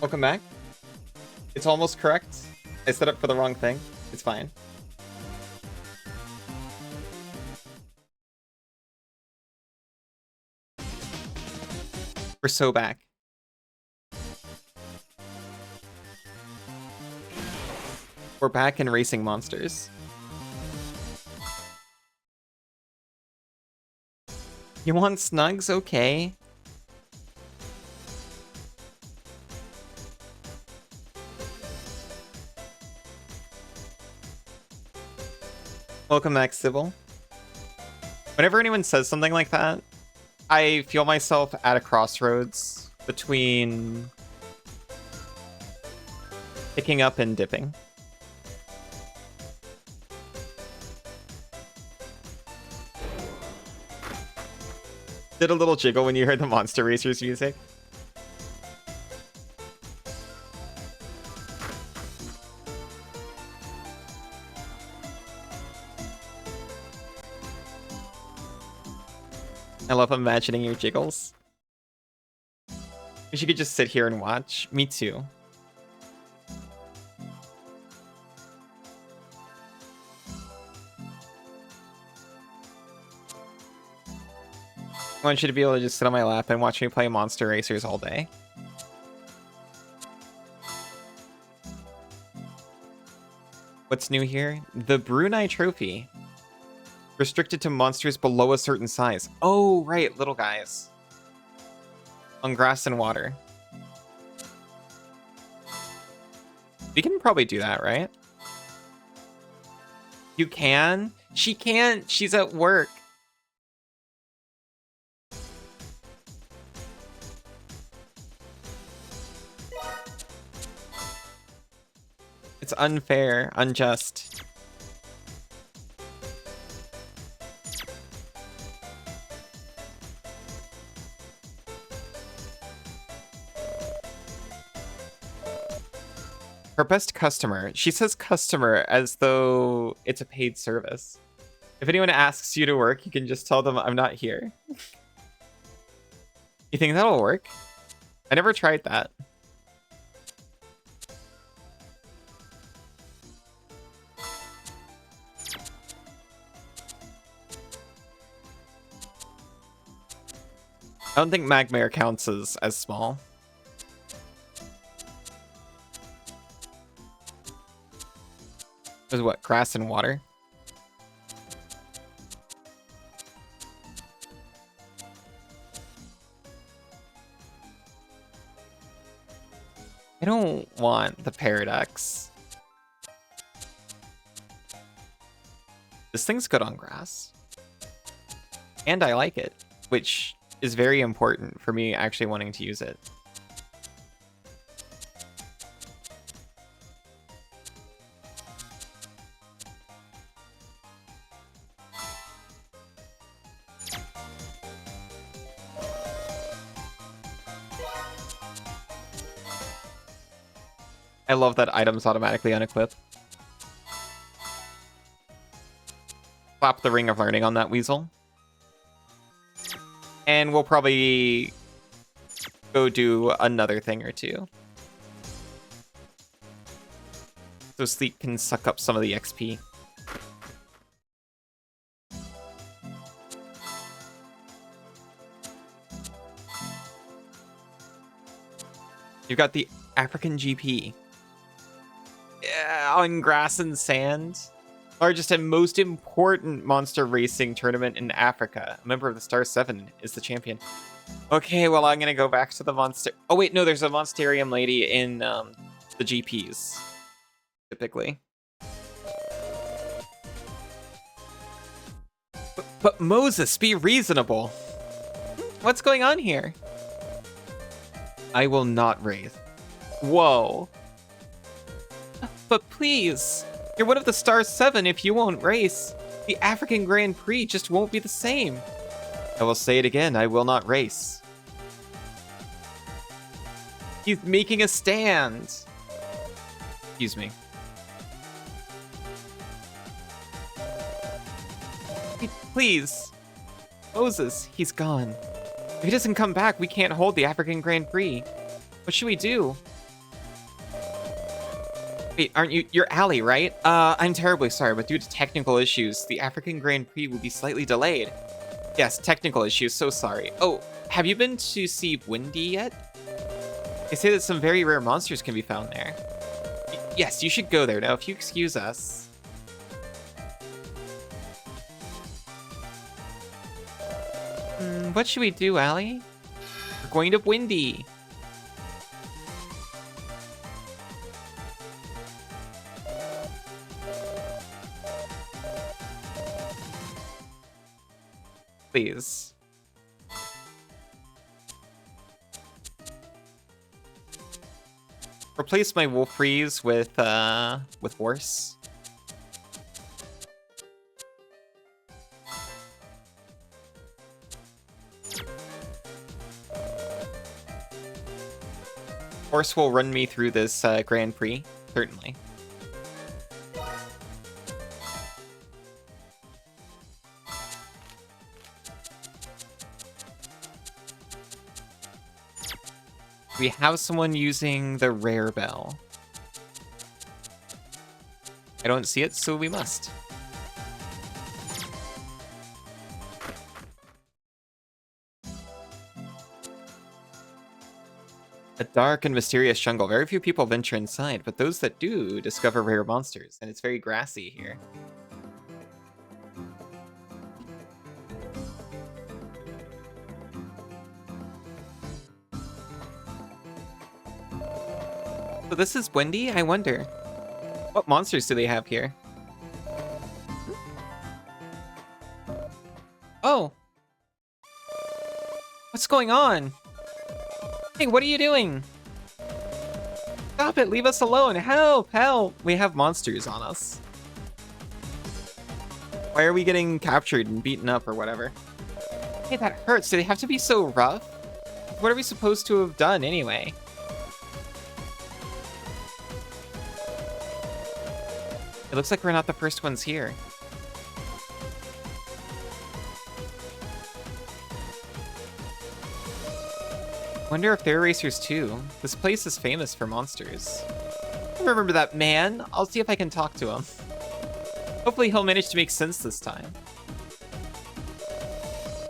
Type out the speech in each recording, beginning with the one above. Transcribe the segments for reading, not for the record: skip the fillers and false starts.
Welcome back. It's almost correct. I set up for the wrong thing. It's fine. We're so back. We're back in racing monsters. You want snugs? Okay. Welcome back, Sybil. Whenever anyone says something like that, I feel myself at a crossroads between picking up and dipping. Did a little jiggle when you heard the Monster Racers music. I love imagining your jiggles. Wish you could just sit here and watch. Me too. I want you to be able to just sit on my lap and watch me play Monster Racers all day. What's new here? The Brunei Trophy. Restricted to monsters below a certain size. Oh, right, little guys. On grass and water. We can probably do that, right? You can? She can't. She's at work. It's unfair, unjust. Her best customer. She says customer as though it's a paid service. If anyone asks you to work, you can just tell them I'm not here. You think that'll work? I never tried that. I don't think Magmare counts as small. There's what? Grass and water? I don't want the Paradox. This thing's good on grass. And I like it, which is very important for me actually wanting to use it. I love that items automatically unequip. Slap the Ring of Learning on that Weasel. And we'll probably go do another thing or two. So Sleep can suck up some of the XP. You've got the African GP. Yeah, on grass and sand. Largest and most important monster racing tournament in Africa. A member of the Star 7 is the champion. Okay, well, I'm gonna go back to the monster... Oh, wait, no, there's a Monstarium lady in the GPs. Typically. But Moses, be reasonable. What's going on here? I will not race. Whoa. But please, you're one of the Star 7 if you won't race. The African Grand Prix just won't be the same. I will say it again, I will not race. He's making a stand. Excuse me. Please. Moses, he's gone. If he doesn't come back, we can't hold the African Grand Prix. What should we do? Wait, aren't you? You're Ali, right? I'm terribly sorry, but due to technical issues, the African Grand Prix will be slightly delayed. Yes, technical issues, so sorry. Oh, have you been to see Windy yet? They say that some very rare monsters can be found there. Yes, you should go there now, if you excuse us. What should we do, Ali? We're going to Windy. Please. Replace my wolf freeze with horse. Horse will run me through this Grand Prix, certainly. We have someone using the rare bell. I don't see it, so we must. A dark and mysterious jungle. Very few people venture inside, but those that do discover rare monsters, and it's very grassy here. So this is Wendy? I wonder. What monsters do they have here? Oh! What's going on? Hey, what are you doing? Stop it, leave us alone. Help, help. We have monsters on us. Why are we getting captured and beaten up or whatever? Hey, that hurts. Do they have to be so rough? What are we supposed to have done anyway? It looks like we're not the first ones here. Wonder if they're racers too. This place is famous for monsters. I remember that man. I'll see if I can talk to him. Hopefully he'll manage to make sense this time.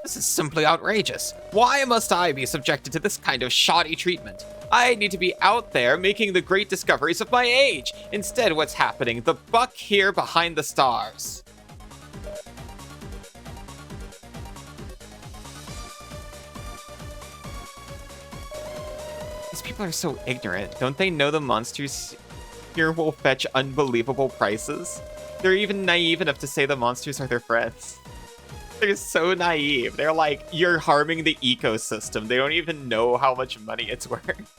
This is simply outrageous. Why must I be subjected to this kind of shoddy treatment? I need to be out there making the great discoveries of my age. Instead, what's happening? The buck here behind the stars. These people are so ignorant. Don't they know the monsters here will fetch unbelievable prices? They're even naive enough to say the monsters are their friends. They're so naive. They're like, you're harming the ecosystem. They don't even know how much money it's worth.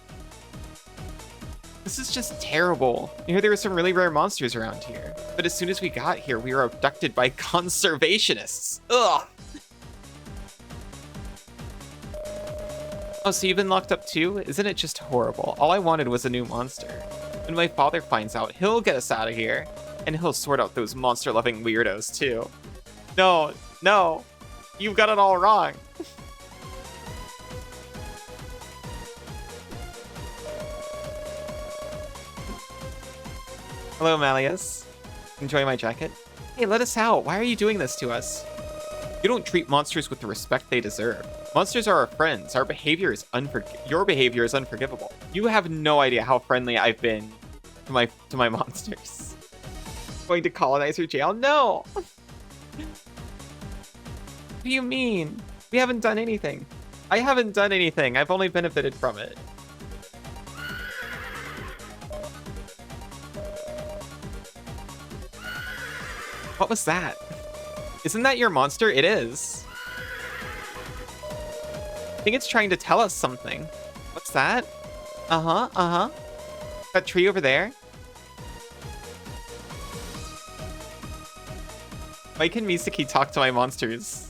This is just terrible. You know, there were some really rare monsters around here. But as soon as we got here, we were abducted by conservationists. Ugh. Oh, so you've been locked up too? Isn't it just horrible? All I wanted was a new monster. When my father finds out, he'll get us out of here. And he'll sort out those monster-loving weirdos too. No, no. You've got it all wrong. Hello, Malleus. Enjoy my jacket? Hey, let us out. Why are you doing this to us? You don't treat monsters with the respect they deserve. Monsters are our friends. Our behavior is Your behavior is unforgivable. You have no idea how friendly I've been to my monsters. Going to colonizer jail? No! What do you mean? We haven't done anything. I haven't done anything. I've only benefited from it. What was that? Isn't that your monster? It is. I think it's trying to tell us something. What's that? Uh-huh, uh-huh. That tree over there? Why can Misaki talk to my monsters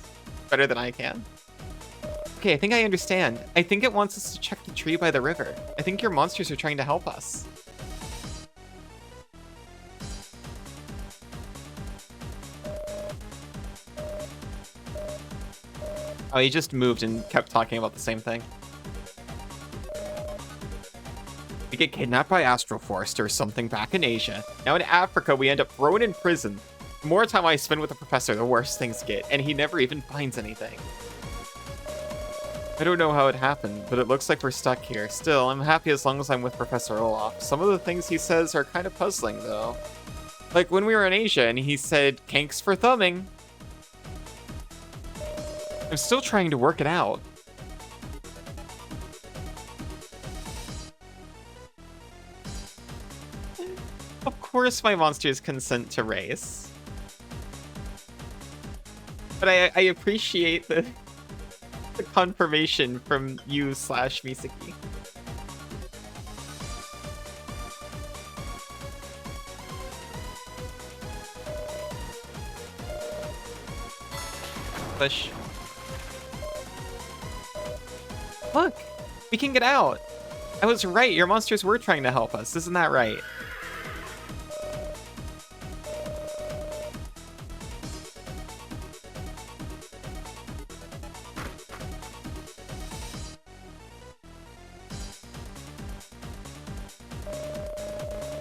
better than I can? Okay, I think I understand. I think it wants us to check the tree by the river. I think your monsters are trying to help us. Oh, he just moved and kept talking about the same thing. We get kidnapped by Astral Forest or something back in Asia. Now in Africa, we end up thrown in prison. The more time I spend with the professor, the worse things get, and he never even finds anything. I don't know how it happened, but it looks like we're stuck here. Still, I'm happy as long as I'm with Professor Olaf. Some of the things he says are kind of puzzling, though. Like when we were in Asia and he said, "Kanks for thumbing." I'm still trying to work it out. Of course my monsters consent to race. But I appreciate the confirmation from you / Misaki. Push. Look! We can get out! I was right, your monsters were trying to help us, isn't that right?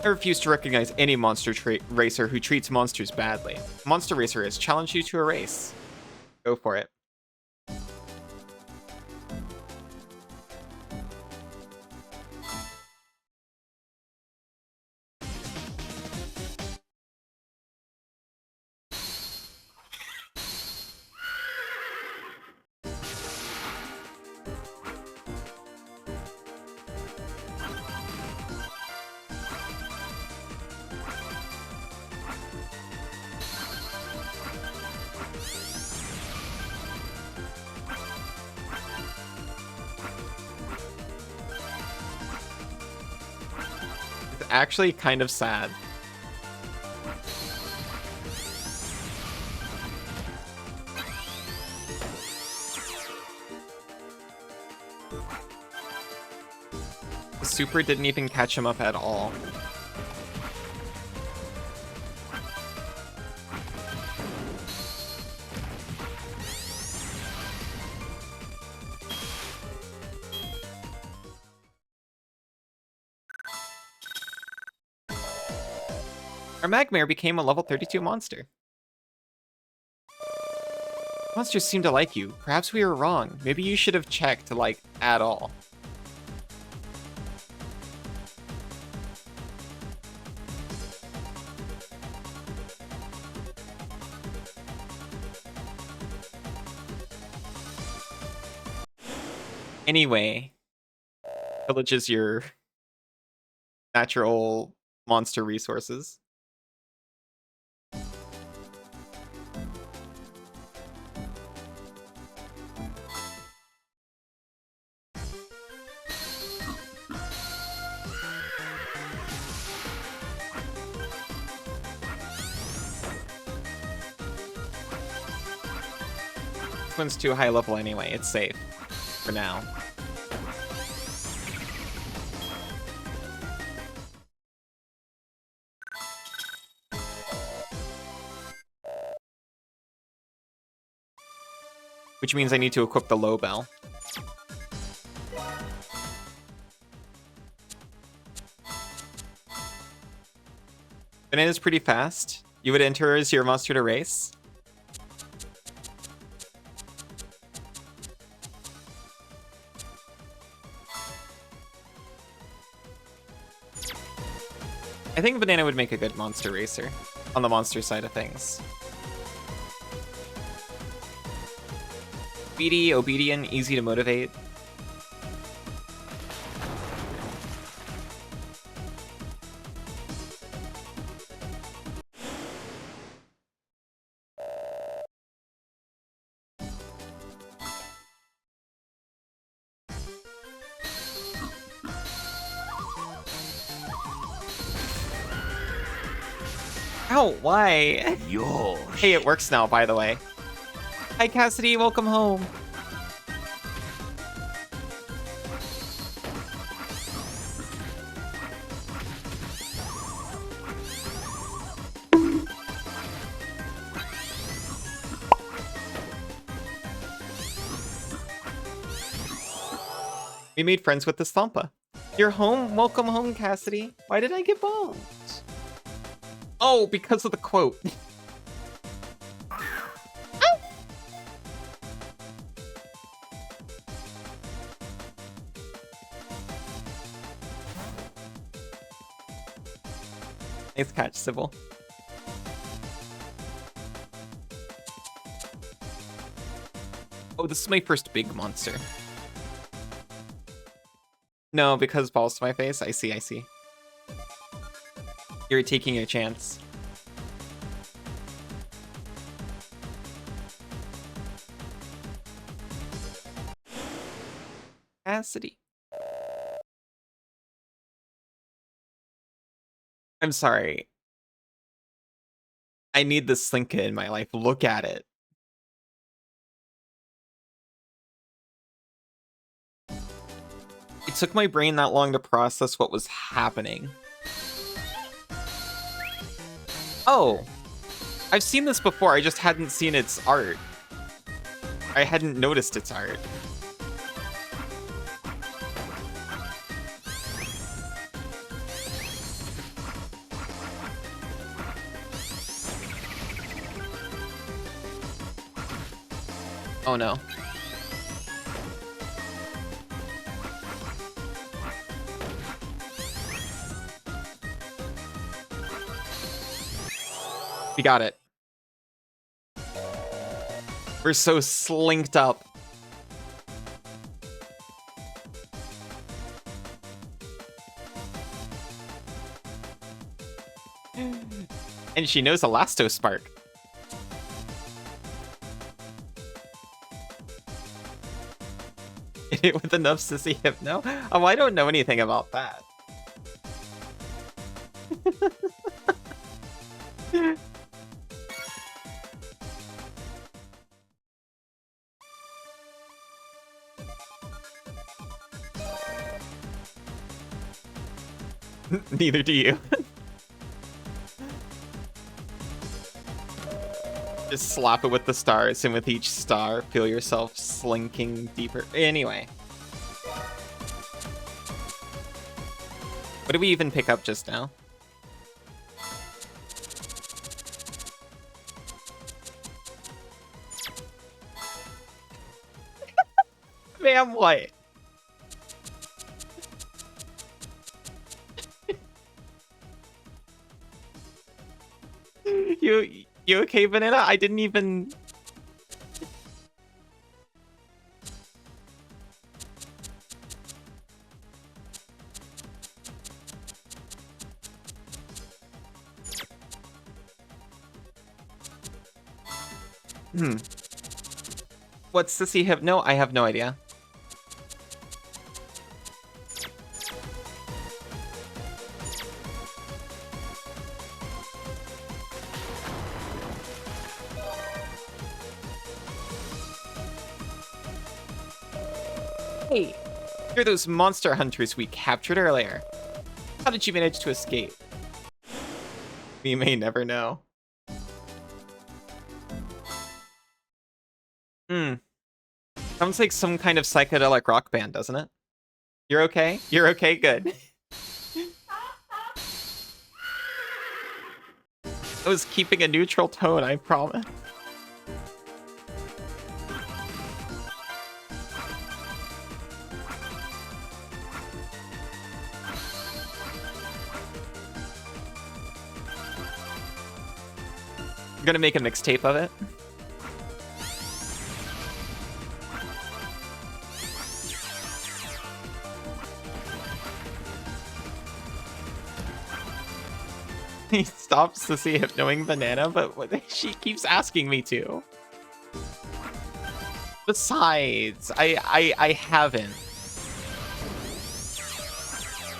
I refuse to recognize any monster racer who treats monsters badly. Monster Racer has challenged you to a race. Go for it. Actually kind of sad. The super didn't even catch him up at all. Our Magmare became a level 32 monster. Monsters seem to like you. Perhaps we were wrong. Maybe you should have checked, like, at all. Anyway, village is your natural monster resources. This one's too high level anyway, it's safe. For now. Which means I need to equip the low bell. Banana's pretty fast. You would enter as your monster to race. I think Banana would make a good monster racer on the monster side of things. Speedy, obedient, easy to motivate. Ow, why? Yo. Hey, it works now, by the way. Hi, Cassidy, welcome home. We made friends with the Stompa. You're home? Welcome home, Cassidy. Why did I get boned? Oh, because of the quote. Nice catch, Sybil. Oh, this is my first big monster. No, because balls to my face. I see, I see. You're taking your chance. Cassidy. I'm sorry. I need the Slinka in my life. Look at it. It took my brain that long to process what was happening. Oh, I've seen this before. I just hadn't seen its art. I hadn't noticed its art. Oh no. We got it. We're so slinked up. And she knows Elastospark. Hit it with enough sissy hypno? Oh, I don't know anything about that. Neither do you. Just slap it with the stars, and with each star, feel yourself slinking deeper. Anyway. What did we even pick up just now? Ma'am, what? You okay, Banana? I didn't even... What's Sissy Hypno? I have no idea. Hey, you're those monster hunters we captured earlier. How did you manage to escape? We may never know. Sounds like some kind of psychedelic rock band, doesn't it? You're okay? You're okay? Good. I was keeping a neutral tone, I promise. I'm gonna make a mixtape of it. He stops to see if knowing Banana, but she keeps asking me to. Besides, I haven't.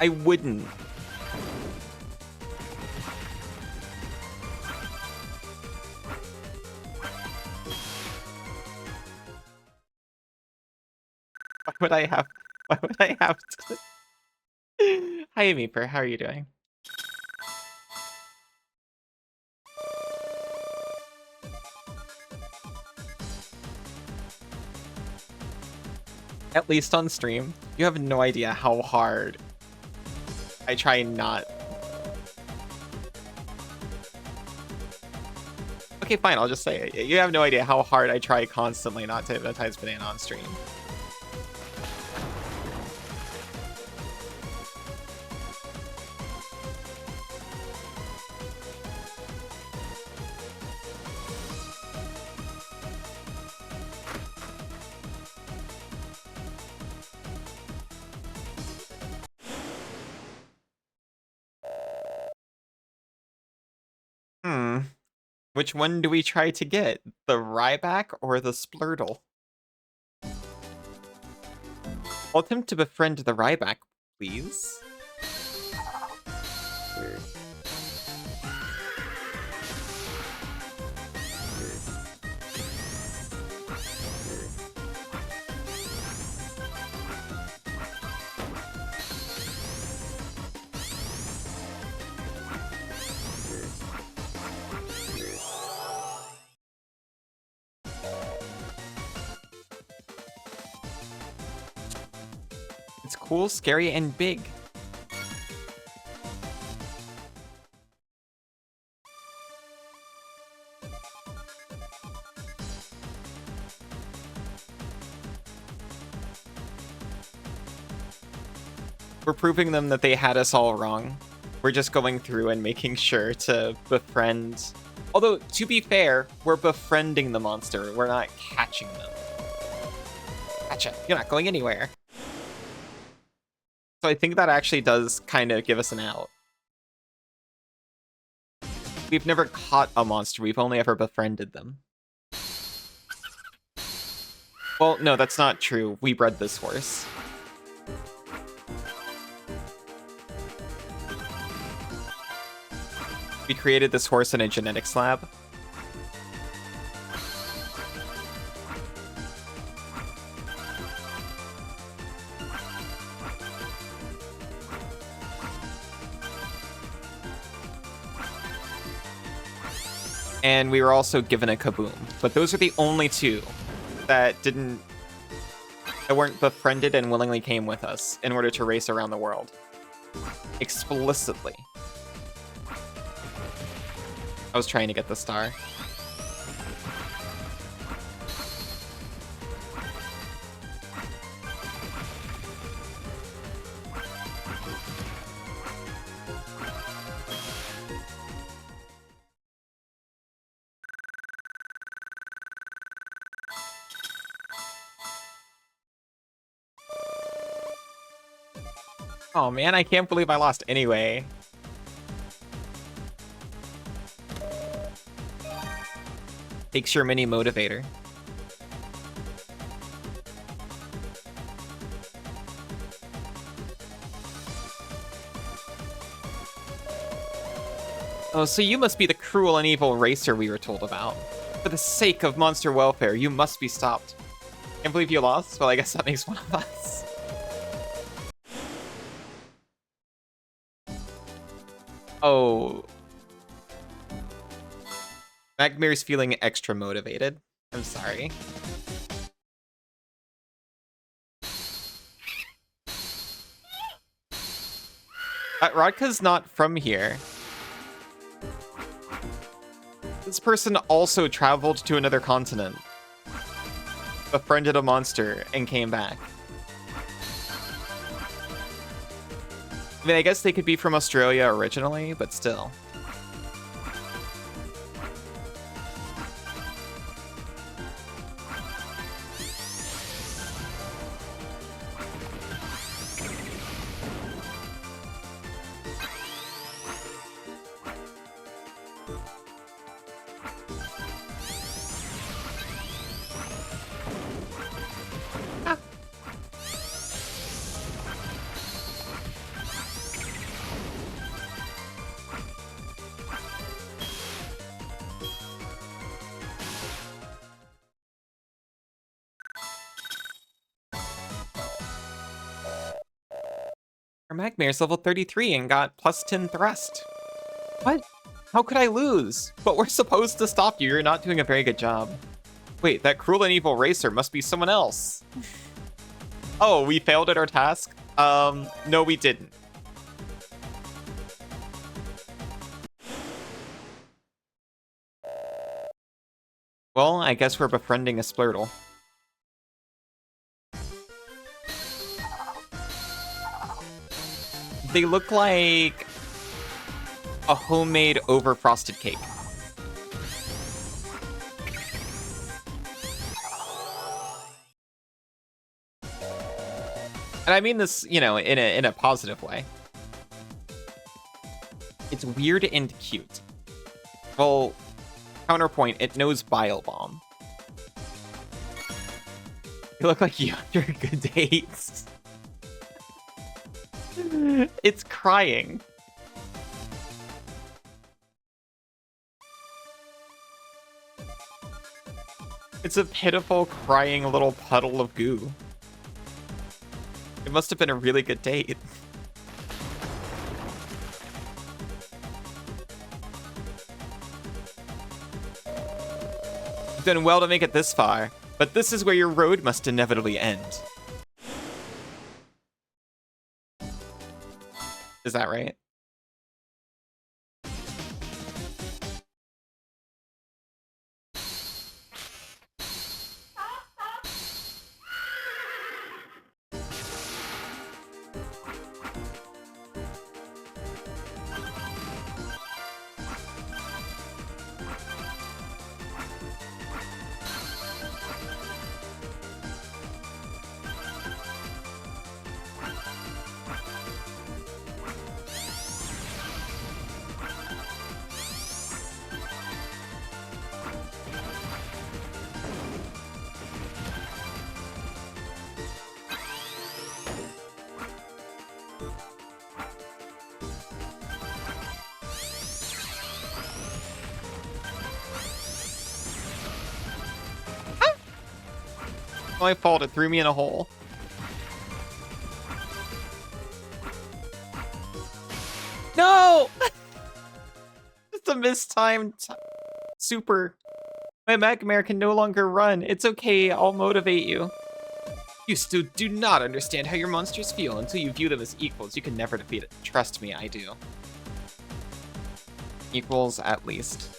I wouldn't. Why would I have to? Hi, Meeper, how are you doing? At least on stream, you have no idea how hard I try not. Okay, fine, I'll just say it. You have no idea how hard I try constantly not to hypnotize Banana on stream. Which one do we try to get? The Ryback or the Splurtle? I'll attempt to befriend the Ryback, please. It's cool, scary, and big. We're proving them that they had us all wrong. We're just going through and making sure to befriend. Although, to be fair, we're befriending the monster. We're not catching them. Gotcha. You're not going anywhere. So I think that actually does kind of give us an out. We've never caught a monster. We've only ever befriended them. Well, no, that's not true. We bred this horse. We created this horse in a genetics lab. And we were also given a Kaboom. But those are the only two that weren't befriended and willingly came with us in order to race around the world. Explicitly. I was trying to get the star. Oh man, I can't believe I lost anyway. Takes your mini motivator. Oh, so you must be the cruel and evil racer we were told about. For the sake of monster welfare, you must be stopped. Can't believe you lost? Well, I guess that makes one of us. Oh. Magmare's feeling extra motivated. I'm sorry. Rodka's not from here. This person also traveled to another continent, befriended a monster, and came back. I mean, I guess they could be from Australia originally, but still. Our Magmare's level 33 and got plus 10 thrust. What? How could I lose? But we're supposed to stop you. You're not doing a very good job. Wait, that cruel and evil racer must be someone else. Oh, we failed at our task? No, we didn't. Well, I guess we're befriending a Splurtle. They look like a homemade over-frosted cake. And I mean this, you know, in a positive way. It's weird and cute. Well, counterpoint, it knows Bile Bomb. You look like you under good dates. It's crying. It's a pitiful, crying little puddle of goo. It must have been a really good date. You've done well to make it this far, but this is where your road must inevitably end. Is that right? My fault, it threw me in a hole. No! Just a mistimed super. My Magmare can no longer run. It's okay, I'll motivate you. You still do not understand how your monsters feel until you view them as equals. You can never defeat it. Trust me, I do. Equals at least.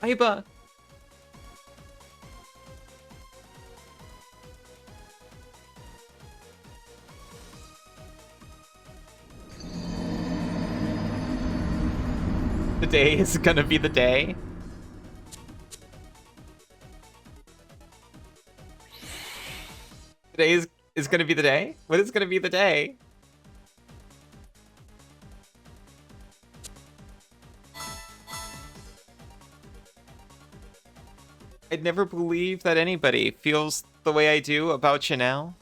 Aiba! The day is gonna be the day. Today is gonna be the day? What is gonna be the day? I'd never believe that anybody feels the way I do about you now.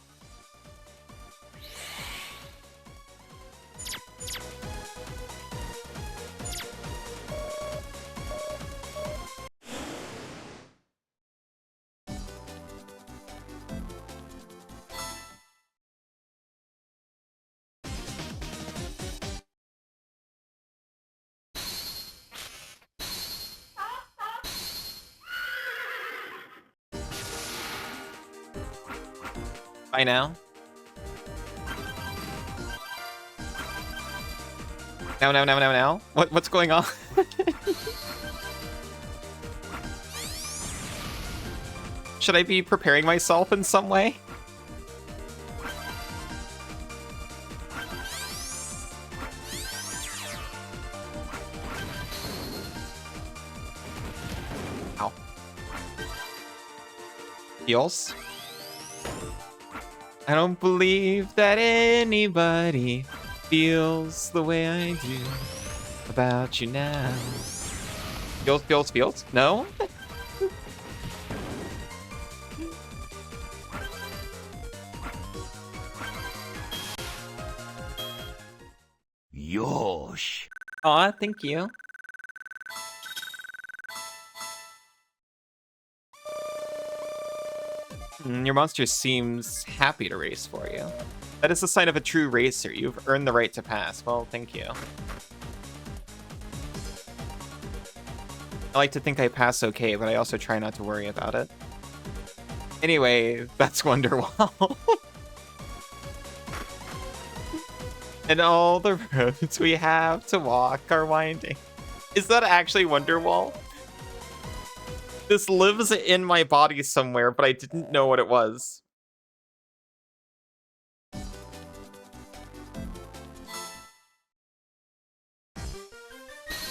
Bye now. Now. What's going on? Should I be preparing myself in some way? Ow. Heals? I don't believe that anybody feels the way I do about you now. Feels? No? Yosh. Aw, thank you. Your monster seems happy to race for you. That is the sign of a true racer. You've earned the right to pass. Well, thank you. I like to think I pass okay, but I also try not to worry about it. Anyway, that's Wonderwall. And all the roads we have to walk are winding. Is that actually Wonderwall? This lives in my body somewhere, but I didn't know what it was.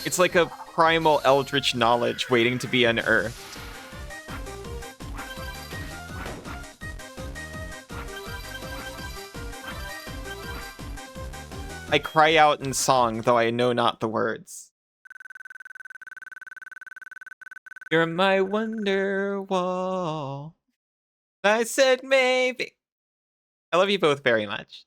It's like a primal eldritch knowledge waiting to be unearthed. I cry out in song, though I know not the words. You're my wonder wall. I said maybe. I love you both very much.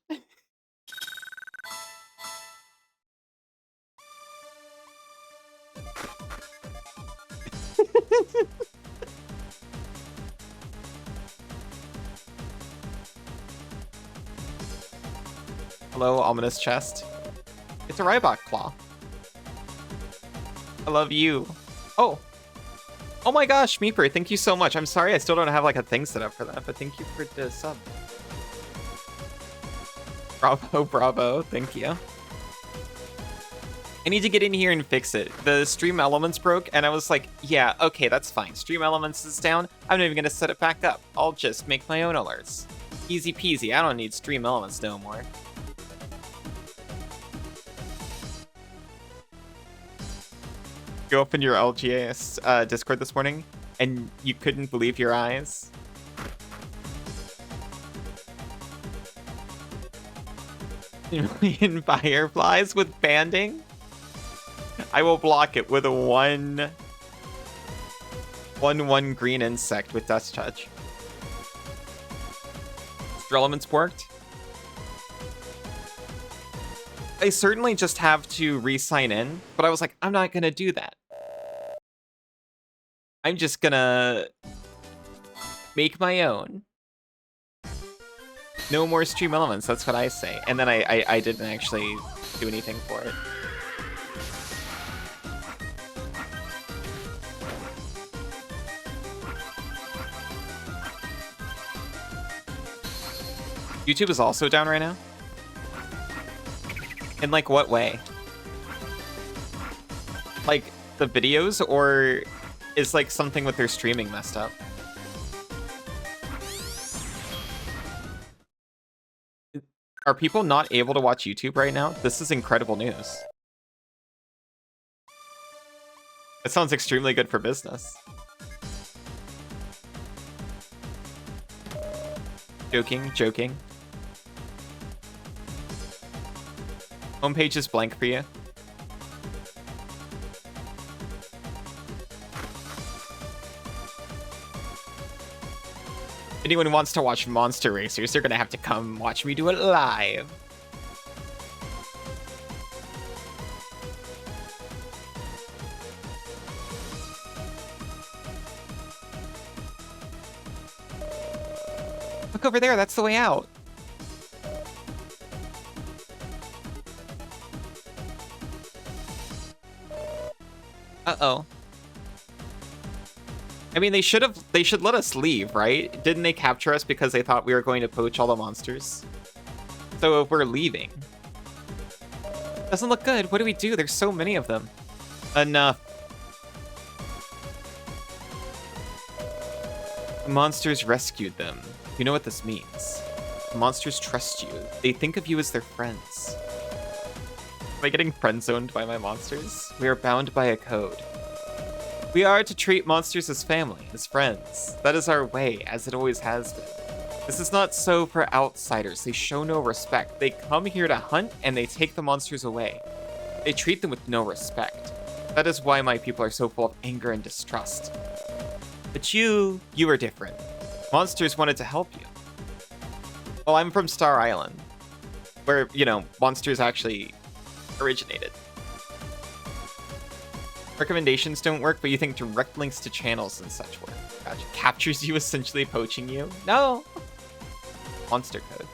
Hello, ominous chest. It's a Rybok claw. I love you. Oh. Oh my gosh, Meeper, thank you so much. I'm sorry I still don't have like a thing set up for that, but thank you for the sub. Bravo, bravo, thank you. I need to get in here and fix it. The Stream Elements broke, and I was like, yeah, okay, that's fine. Stream Elements is down. I'm not even gonna set it back up. I'll just make my own alerts. Easy peasy, I don't need Stream Elements no more. You opened your LGS Discord this morning, and you couldn't believe your eyes. Million fireflies with banding? I will block it with a 1/1 green insect with Dust Touch. Elements worked. I certainly just have to re-sign in, but I was like, I'm not gonna do that. I'm just gonna make my own. No more Stream Elements, that's what I say. And then I didn't actually do anything for it. YouTube is also down right now? In like what way? Like the videos, or is like something with their streaming messed up? Are people not able to watch YouTube right now? This is incredible news. It sounds extremely good for business. Joking, joking. Homepage is blank for you. If anyone wants to watch Monster Racers, they're gonna have to come watch me do it live. Look over there, that's the way out. Uh-oh. I mean, they should let us leave, right? Didn't they capture us because they thought we were going to poach all the monsters? So if we're leaving. Doesn't look good. What do we do? There's so many of them. Enough. The monsters rescued them. You know what this means. The monsters trust you. They think of you as their friends. Am I getting friend-zoned by my monsters? We are bound by a code. We are to treat monsters as family, as friends. That is our way, as it always has been. This is not so for outsiders. They show no respect. They come here to hunt, and they take the monsters away. They treat them with no respect. That is why my people are so full of anger and distrust. But you are different. Monsters wanted to help you. Well, I'm from Star Island, where, you know, monsters actually originated. Recommendations don't work, but you think direct links to channels and such work. Gotcha. Captures you essentially poaching you? No! Monster code.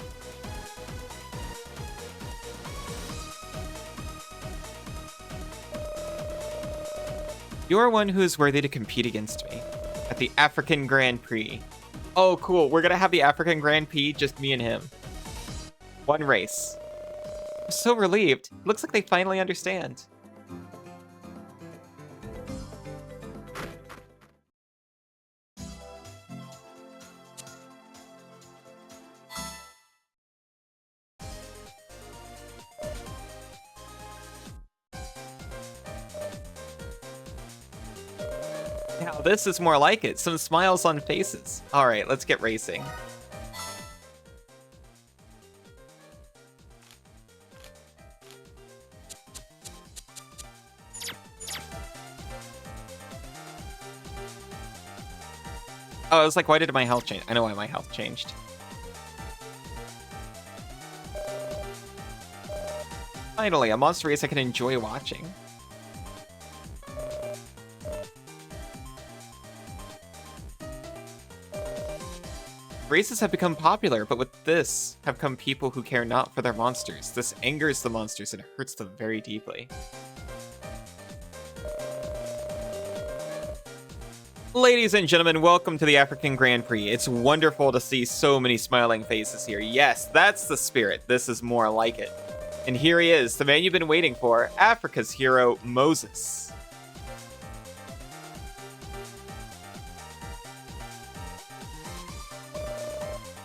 You are one who is worthy to compete against me at the African Grand Prix. Oh, cool. We're gonna have the African Grand Prix, just me and him. One race. I'm so relieved. Looks like they finally understand. Now, this is more like it. Some smiles on faces. All right, let's get racing. Oh, I was like, why did my health change? I know why my health changed. Finally, a monster race I can enjoy watching. Races have become popular, but with this have come people who care not for their monsters. This angers the monsters and hurts them very deeply. Ladies and gentlemen, welcome to the African Grand Prix. It's wonderful to see so many smiling faces here. Yes, that's the spirit. This is more like it. And here he is, the man you've been waiting for, Africa's hero, Moses.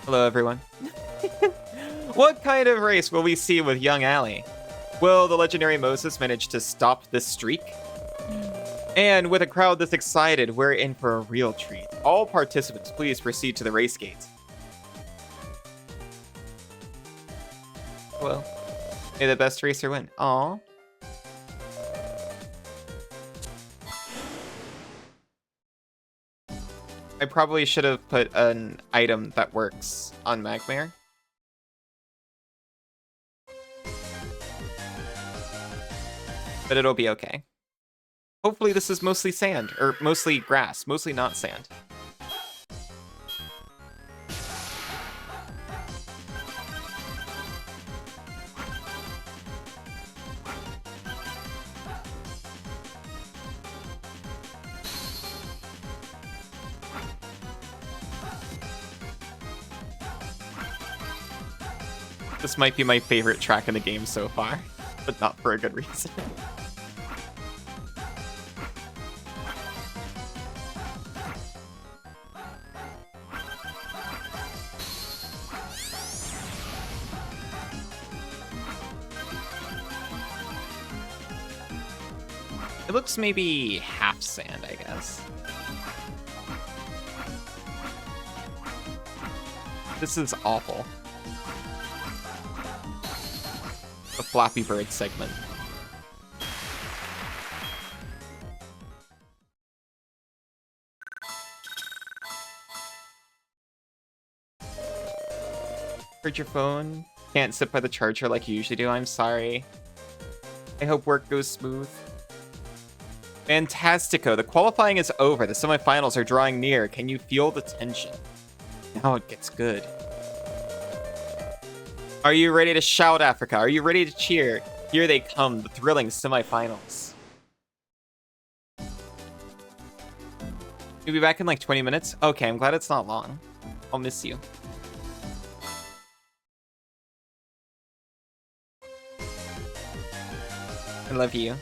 Hello, everyone. What kind of race will we see with young Ali? Will the legendary Moses manage to stop this streak? And with a crowd this excited, we're in for a real treat. All participants, please proceed to the race gate. Well, may the best racer win. Aww. I probably should have put an item that works on Magmare. But it'll be okay. Hopefully this is mostly sand, or mostly grass, mostly not sand. This might be my favorite track in the game so far, but not for a good reason. It looks maybe half sand, I guess. This is awful. The Flappy Bird segment. Heard your phone? Can't sit by the charger like you usually do. I'm sorry. I hope work goes smooth. Fantastico. The qualifying is over. The semifinals are drawing near. Can you feel the tension? Now it gets good. Are you ready to shout, Africa? Are you ready to cheer? Here they come, the thrilling semifinals. You'll be back in like 20 minutes? Okay, I'm glad it's not long. I'll miss you. I love you.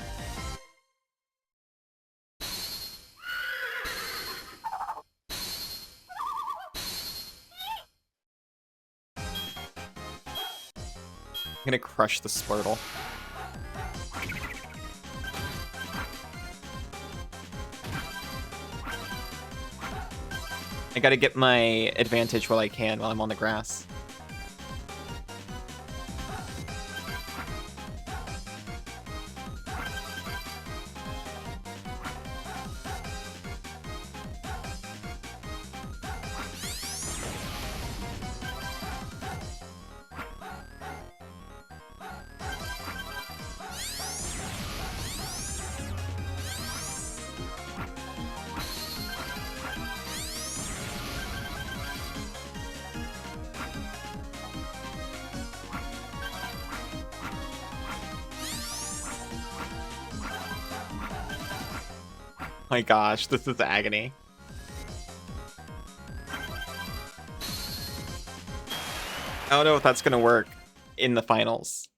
I'm gonna crush the Squirtle. I gotta get my advantage while I can, while I'm on the grass. My gosh, this is agony. I don't know if that's gonna work in the finals.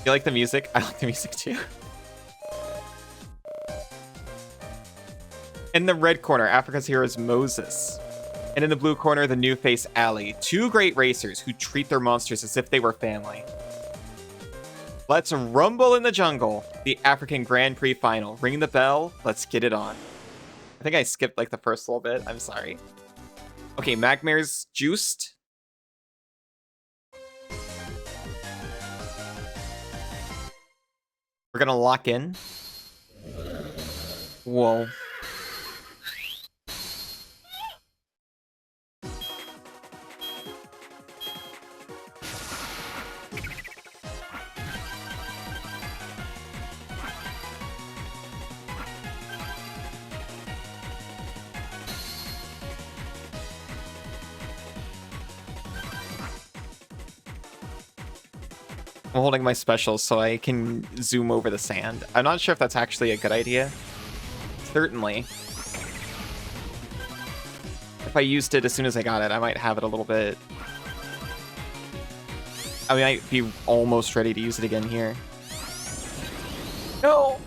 You like the music? I like the music too. In the red corner, Africa's hero is Moses. And in the blue corner, the new face Ali. Two great racers who treat their monsters as if they were family. Let's rumble in the jungle. The African Grand Prix final. Ring the bell. Let's get it on. I think I skipped like the first little bit. I'm sorry. Okay, Magmare's juiced. We're gonna lock in. Whoa. I'm holding my special so I can zoom over the sand. I'm not sure if that's actually a good idea. Certainly. If I used it as soon as I got it, I might have it a little bit. I might be almost ready to use it again here. No!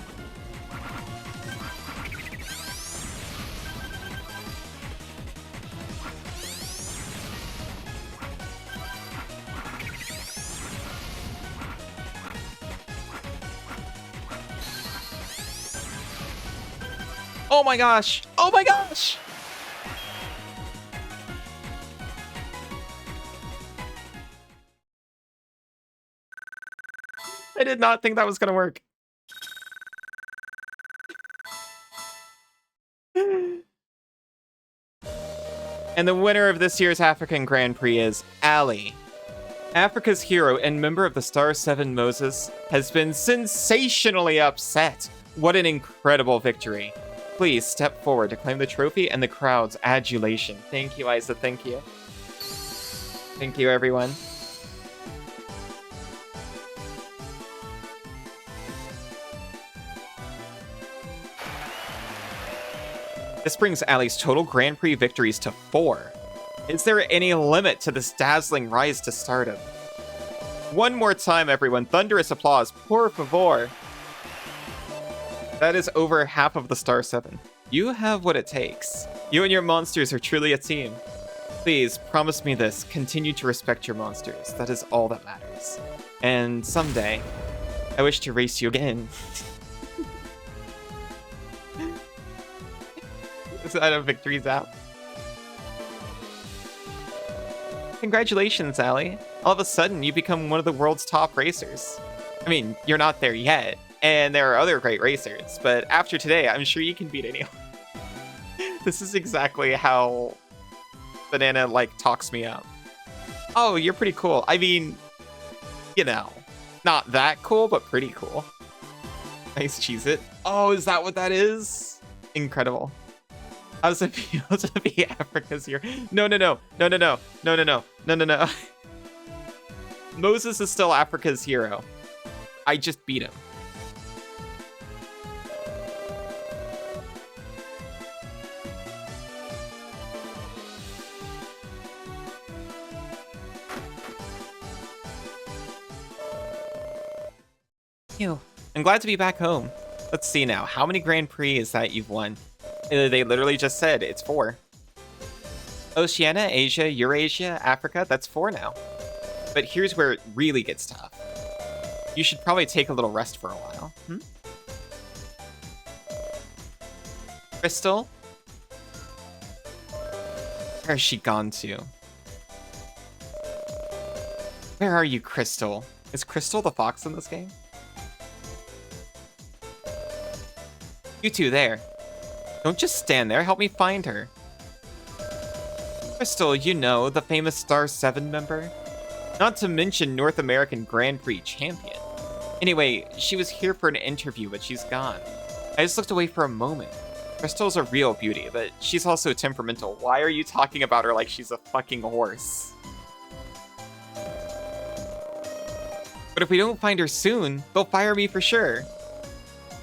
Oh my gosh! Oh my gosh! I did not think that was gonna work. And the winner of this year's African Grand Prix is Ali. Africa's hero and member of the Star 7 Moses has been sensationally upset. What an incredible victory. Please step forward to claim the trophy and the crowd's adulation. Thank you, Isa. Thank you. Thank you, everyone. This brings Ali's total Grand Prix victories to 4. Is there any limit to this dazzling rise to stardom? One more time, everyone. Thunderous applause. Por favor. That is over half of the Star 7. You have what it takes. You and your monsters are truly a team. Please, promise me this. Continue to respect your monsters. That is all that matters. And someday, I wish to race you again. Is that a victory zap? Congratulations, Ali. All of a sudden, you become one of the world's top racers. I mean, you're not there yet. And there are other great racers, but after today, I'm sure you can beat anyone. This is exactly how Banana, like, talks me up. Oh, you're pretty cool. I mean, you know, not that cool, but pretty cool. Nice cheese it. Oh, is that what that is? Incredible. How does it feel to be Africa's hero? No, no, no. No, no, no. No, no, no. No, no, no. Moses is still Africa's hero. I just beat him. I'm glad to be back home. Let's see now. How many Grand Prix is that you've won? They literally just said it's 4. Oceania, Asia, Eurasia, Africa. That's 4 now. But here's where it really gets tough. You should probably take a little rest for a while. Crystal? Where has she gone to? Where are you, Crystal? Is Crystal the fox in this game? You two there. Don't just stand there. Help me find her. Crystal, you know, the famous Star 7 member? Not to mention North American Grand Prix champion. Anyway, she was here for an interview, but she's gone. I just looked away for a moment. Crystal's a real beauty, but she's also temperamental. Why are you talking about her like she's a fucking horse? But if we don't find her soon, they'll fire me for sure.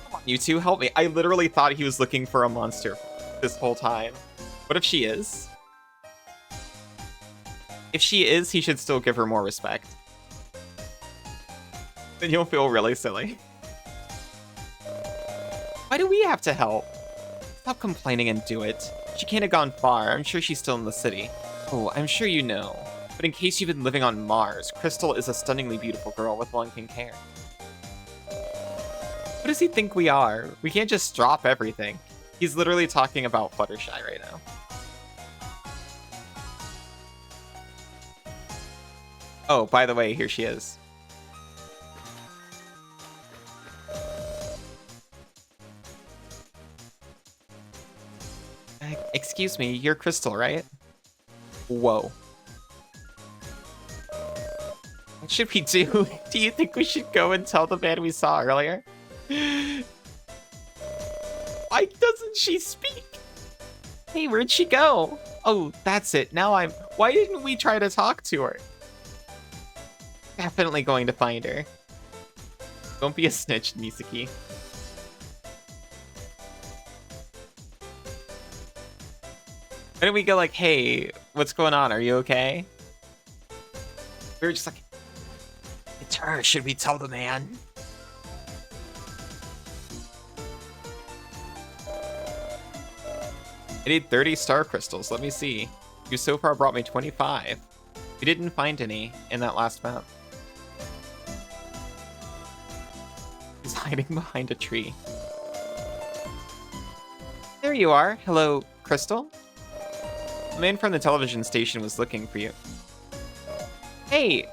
Come on, you two, help me. I literally thought he was looking for a monster. this whole time. What if she is? If she is, he should still give her more respect. Then you'll feel really silly. Why do we have to help? Stop complaining and do it. She can't have gone far. I'm sure she's still in the city. Oh, I'm sure you know. But in case you've been living on Mars, Crystal is a stunningly beautiful girl with long pink hair. What does he think we are? We can't just drop everything. He's literally talking about Fluttershy right now. Oh, by the way, here she is. Excuse me, you're Crystal, right? Whoa. What should we do? Do you think we should go and tell the man we saw earlier? Why doesn't she speak? Hey, where'd she go? Oh, that's it. Now I'm... Why didn't we try to talk to her? Definitely going to find her. Don't be a snitch, Misaki. Why don't we go like, hey, what's going on? Are you okay? We were just like, it's her. Should we tell the man? I need 30 star crystals. Let me see. You so far brought me 25. We didn't find any in that last map. He's hiding behind a tree. There you are. Hello, Crystal. The man from the television station was looking for you. Hey,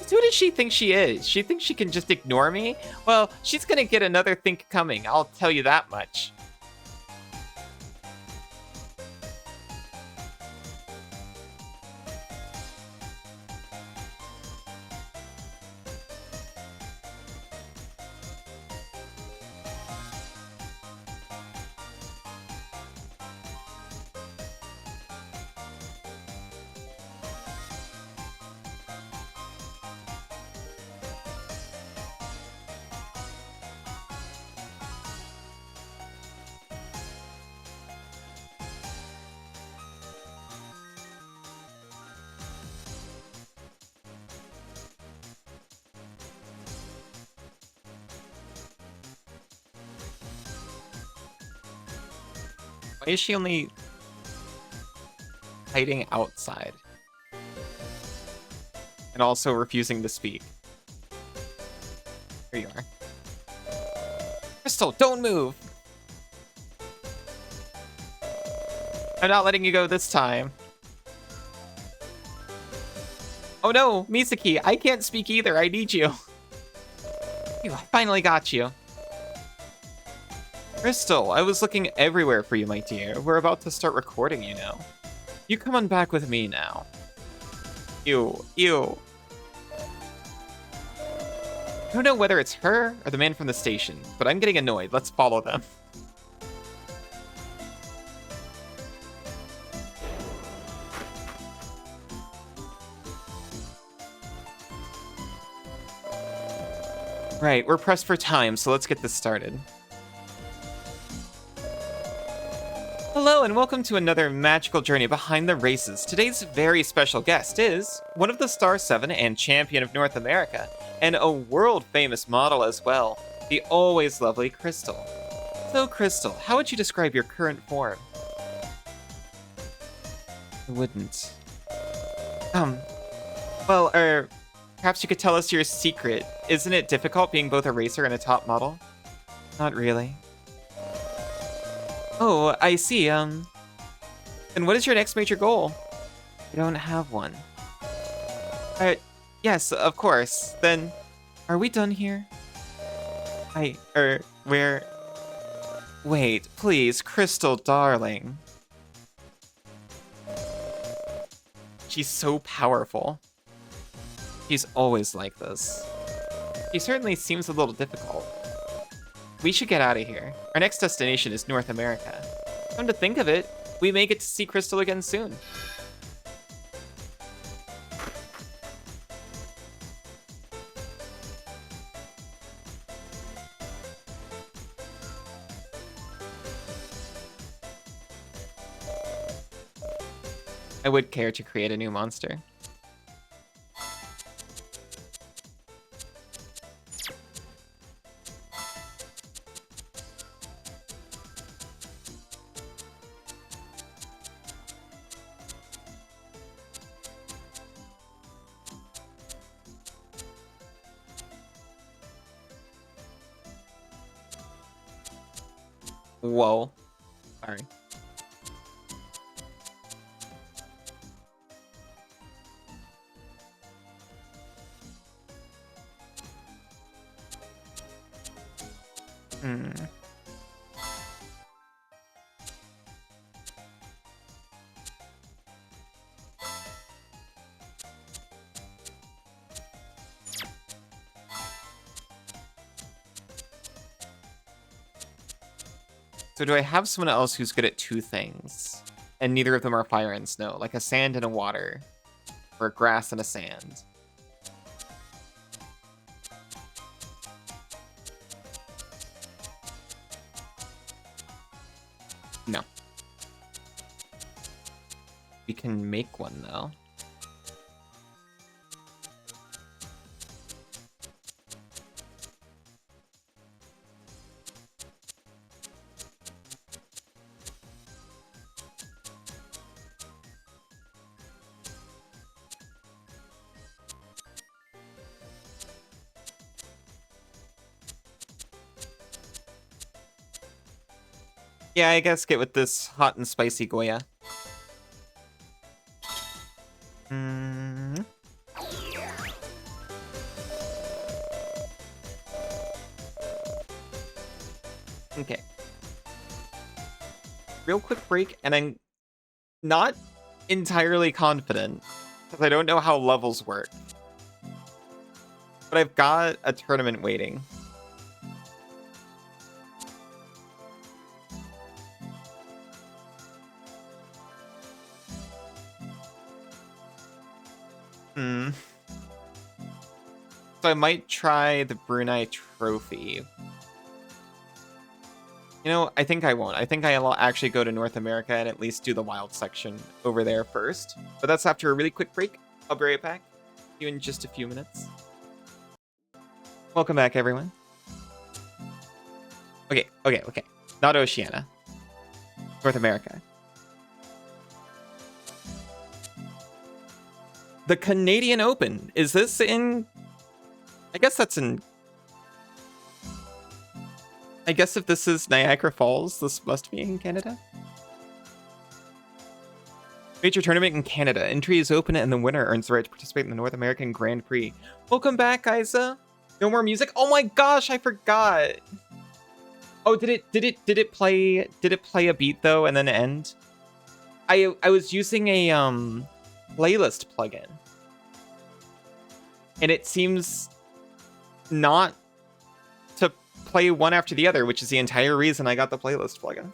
who does she think she is? She thinks she can just ignore me? Well, she's gonna get another think coming, I'll tell you that much. Why is she only hiding outside? And also refusing to speak. Here you are. Crystal, don't move! I'm not letting you go this time. Oh no, Misaki, I can't speak either. I need you. I finally got you. Crystal, I was looking everywhere for you, my dear. We're about to start recording, you know. You come on back with me now. Ew, ew. I don't know whether it's her or the man from the station, but I'm getting annoyed. Let's follow them. Right, we're pressed for time, so let's get this started. Hello and welcome to another magical journey behind the races. Today's very special guest is one of the Star 7 and champion of North America, and a world-famous model as well, the always lovely Crystal. So Crystal, how would you describe your current form? I wouldn't. Well, perhaps you could tell us your secret. Isn't it difficult being both a racer and a top model? Not really. Oh, I see, then what is your next major goal? I don't have one. Yes, of course. Then, are we done here? Where... Wait, please, Crystal, darling. She's so powerful. She's always like this. She certainly seems a little difficult. We should get out of here. Our next destination is North America. Come to think of it, we may get to see Crystal again soon. I would care to create a new monster. Whoa. Sorry. So do I have someone else who's good at two things? And neither of them are fire and snow, like a sand and a water. Or a grass and a sand. No. We can make one, though. Yeah, I guess get with this hot and spicy Goya. Okay. Real quick break, and I'm not entirely confident, because I don't know how levels work. But I've got a tournament waiting. So I might try the Brunei Trophy. You know, I think I won't. I think I'll actually go to North America and at least do the wild section over there first. But that's after a really quick break. I'll be right back. See you in just a few minutes. Welcome back, everyone. Okay. Not Oceania. North America. The Canadian Open. Is this in... I guess that's in... I guess if this is Niagara Falls, this must be in Canada. Major tournament in Canada. Entry is open and the winner earns the right to participate in the North American Grand Prix. Welcome back, Isa. No more music? Oh my gosh, I forgot. Oh, did it play a beat though and then end? I was using a playlist plugin. And it seems not to play one after the other, which is the entire reason I got the playlist plugin.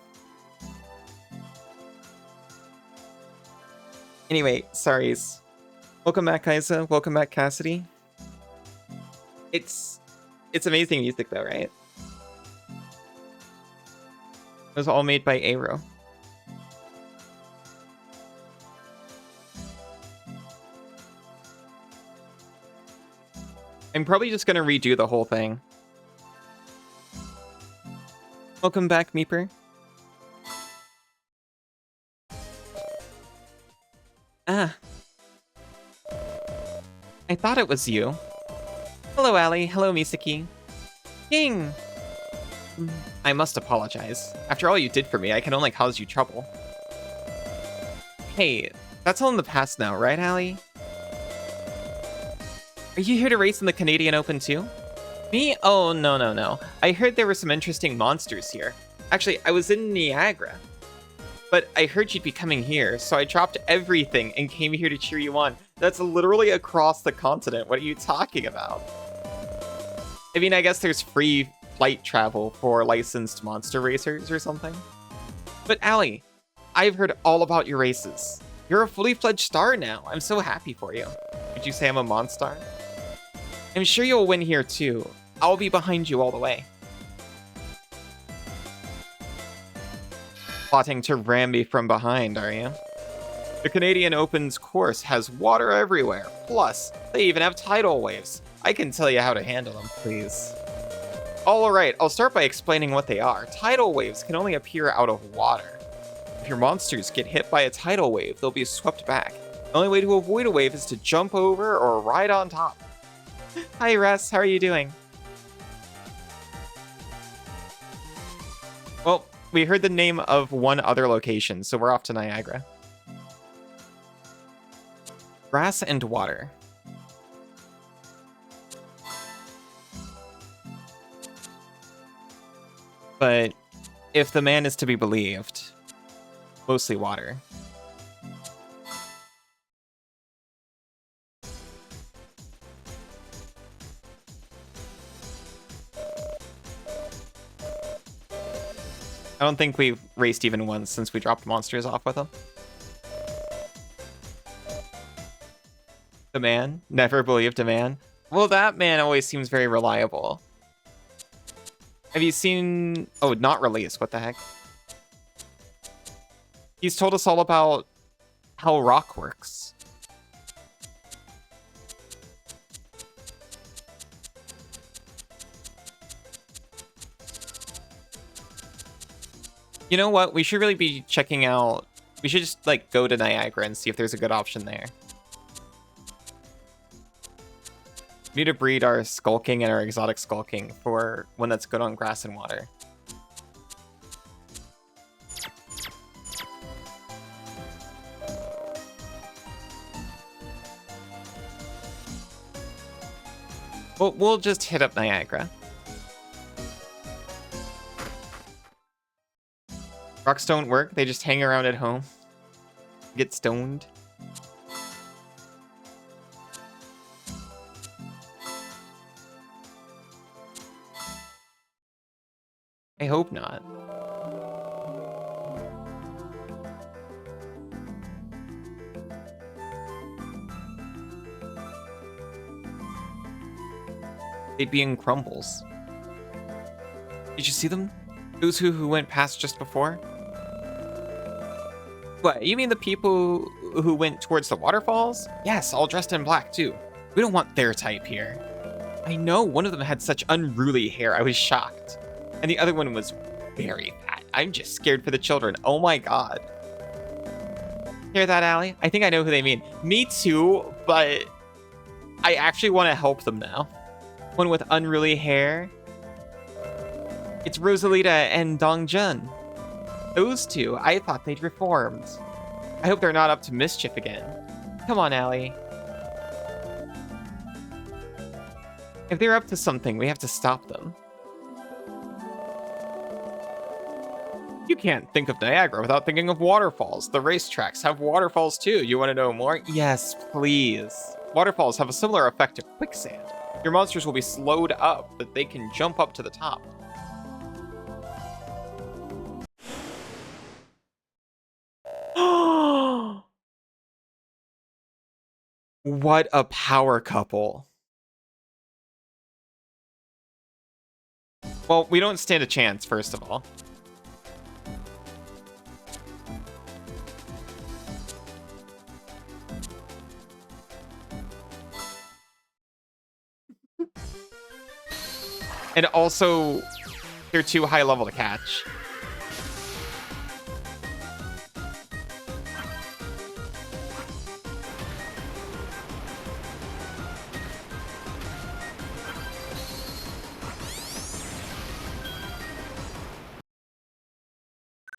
Anyway, sorry. Welcome back, Isa. Welcome back, Cassidy. It's amazing music though, right? It was all made by Aero. I'm probably just gonna redo the whole thing. Welcome back, Meeper. Ah. I thought it was you. Hello, Ali. Hello, Misaki. King! I must apologize. After all you did for me, I can only cause you trouble. Hey, that's all in the past now, right, Ali? Are you here to race in the Canadian Open too? Me? Oh, no. I heard there were some interesting monsters here. Actually, I was in Niagara. But I heard you'd be coming here, so I dropped everything and came here to cheer you on. That's literally across the continent. What are you talking about? I mean, I guess there's free flight travel for licensed monster racers or something. But Ali, I've heard all about your races. You're a fully fledged star now. I'm so happy for you. Would you say I'm a Monstar? I'm sure you'll win here too. I'll be behind you all the way. Plotting to ram me from behind, are you? The Canadian Open's course has water everywhere. Plus, they even have tidal waves. I can tell you how to handle them, please. Alright, I'll start by explaining what they are. Tidal waves can only appear out of water. If your monsters get hit by a tidal wave, they'll be swept back. The only way to avoid a wave is to jump over or ride on top. Hi, Russ. How are you doing? Well, we heard the name of one other location, so we're off to Niagara. Grass and water. But if the man is to be believed, mostly water. I don't think we've raced even once since we dropped monsters off with him. The man? Never believed a man? Well, that man always seems very reliable. Have you seen... Oh, not released. What the heck? He's told us all about how rock works. You know what? We should really be checking out... We should just, like, go to Niagara and see if there's a good option there. We need to breed our skulking and our exotic skulking for one that's good on grass and water. We'll just hit up Niagara. Rocks don't work, they just hang around at home. Get stoned. I hope not. They'd be in crumbles. Did you see them? Those who went past just before? What, you mean the people who went towards the waterfalls? Yes, all dressed in black too. We don't want their type here. I know, one of them had such unruly hair, I was shocked. And the other one was very fat. I'm just scared for the children. Oh my god. Hear that, Allie? I think I know who they mean. Me too, but I actually want to help them now. One with unruly hair. It's Rosalita and Dongjun. Those two, I thought they'd reformed. I hope they're not up to mischief again. Come on, Allie. If they're up to something, we have to stop them. You can't think of Niagara without thinking of waterfalls. The racetracks have waterfalls too. You want to know more? Yes, please. Waterfalls have a similar effect to quicksand. Your monsters will be slowed up, but they can jump up to the top. What a power couple. Well, we don't stand a chance, first of all. And also, they're too high level to catch.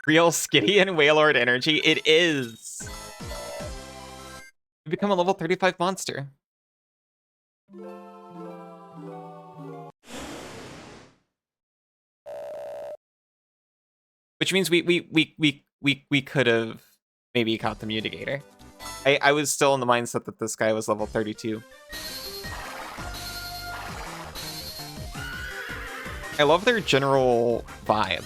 Real Skitty and Wailord energy. It is. You become a level 35 monster. Which means we could have maybe caught the Mutigator. I was still in the mindset that this guy was level 32. I love their general vibe.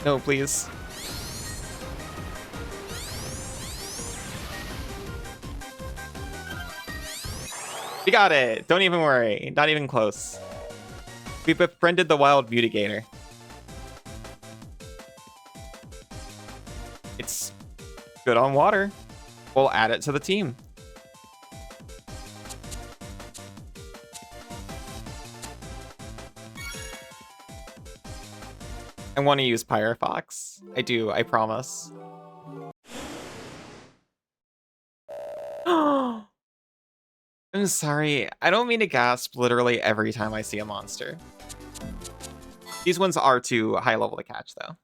No, please. We got it. Don't even worry. Not even close. We befriended the wild mutigator. It's good on water. We'll add it to the team. I want to use Pyrofox. I do, I promise. I'm sorry. I don't mean to gasp literally every time I see a monster. These ones are too high level to catch, though.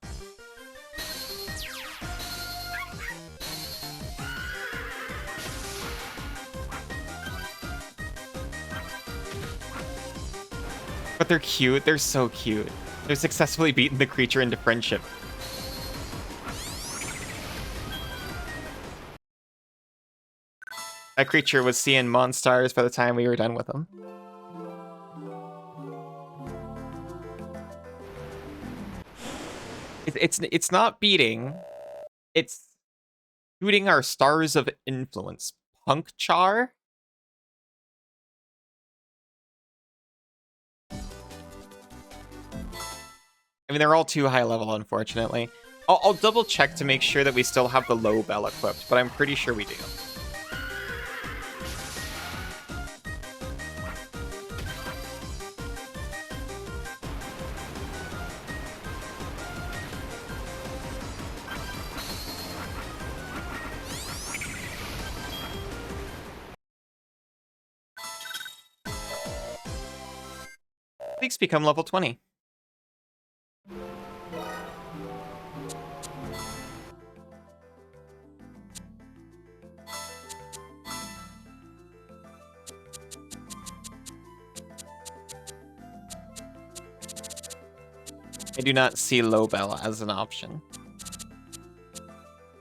But they're cute. They're so cute. They've successfully beaten the creature into friendship. That creature was seeing monsters by the time we were done with him. It's not beating. It's shooting our stars of influence. Puncture? I mean, they're all too high level, unfortunately. I'll double check to make sure that we still have the low bell equipped, but I'm pretty sure we do. Leaks become level 20. I do not see low bell as an option.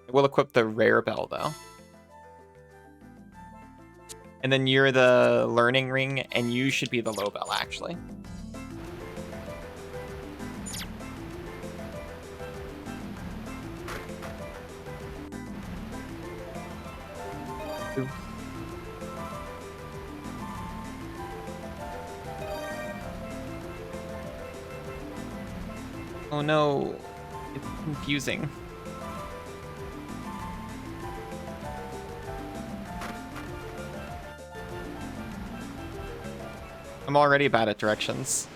I will equip the rare bell, though. And then you're the learning ring, and you should be the low bell, actually. Ooh. Oh no, it's confusing. I'm already bad at directions.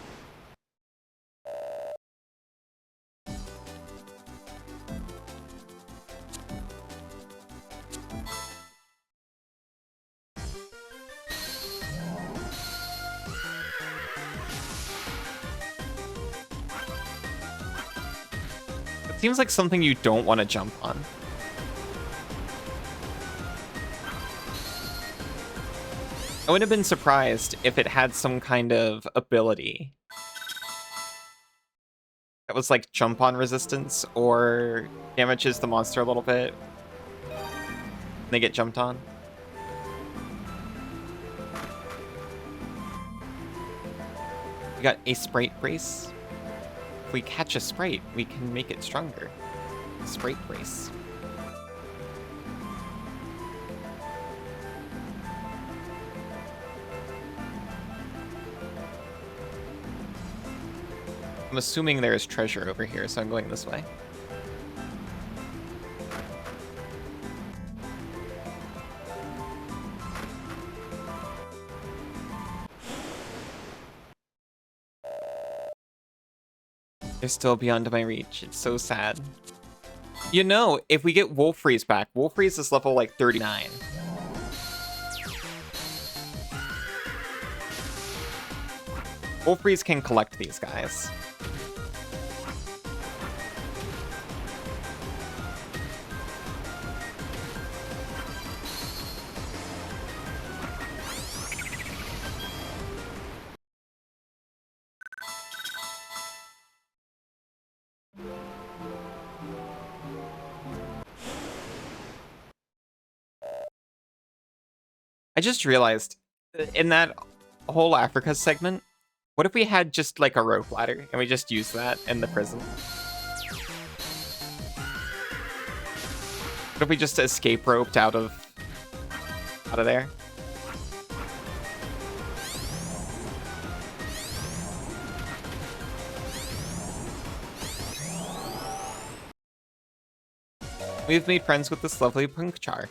It seems like something you don't want to jump on. I would have been surprised if it had some kind of ability that was like jump on resistance or damages the monster a little bit when they get jumped on. We got a Sprite Brace. If we catch a Sprite, we can make it stronger. Sprite Brace. I'm assuming there is treasure over here, so I'm going this way. They're still beyond my reach. It's so sad. You know, if we get Wolf Freeze back, Wolf Freeze is level like 39. Wolf Freeze can collect these guys. I just realized, in that whole Africa segment, what if we had just like a rope ladder and we just use that in the prison? if we just escape roped out of there? We've made friends with this lovely puncture.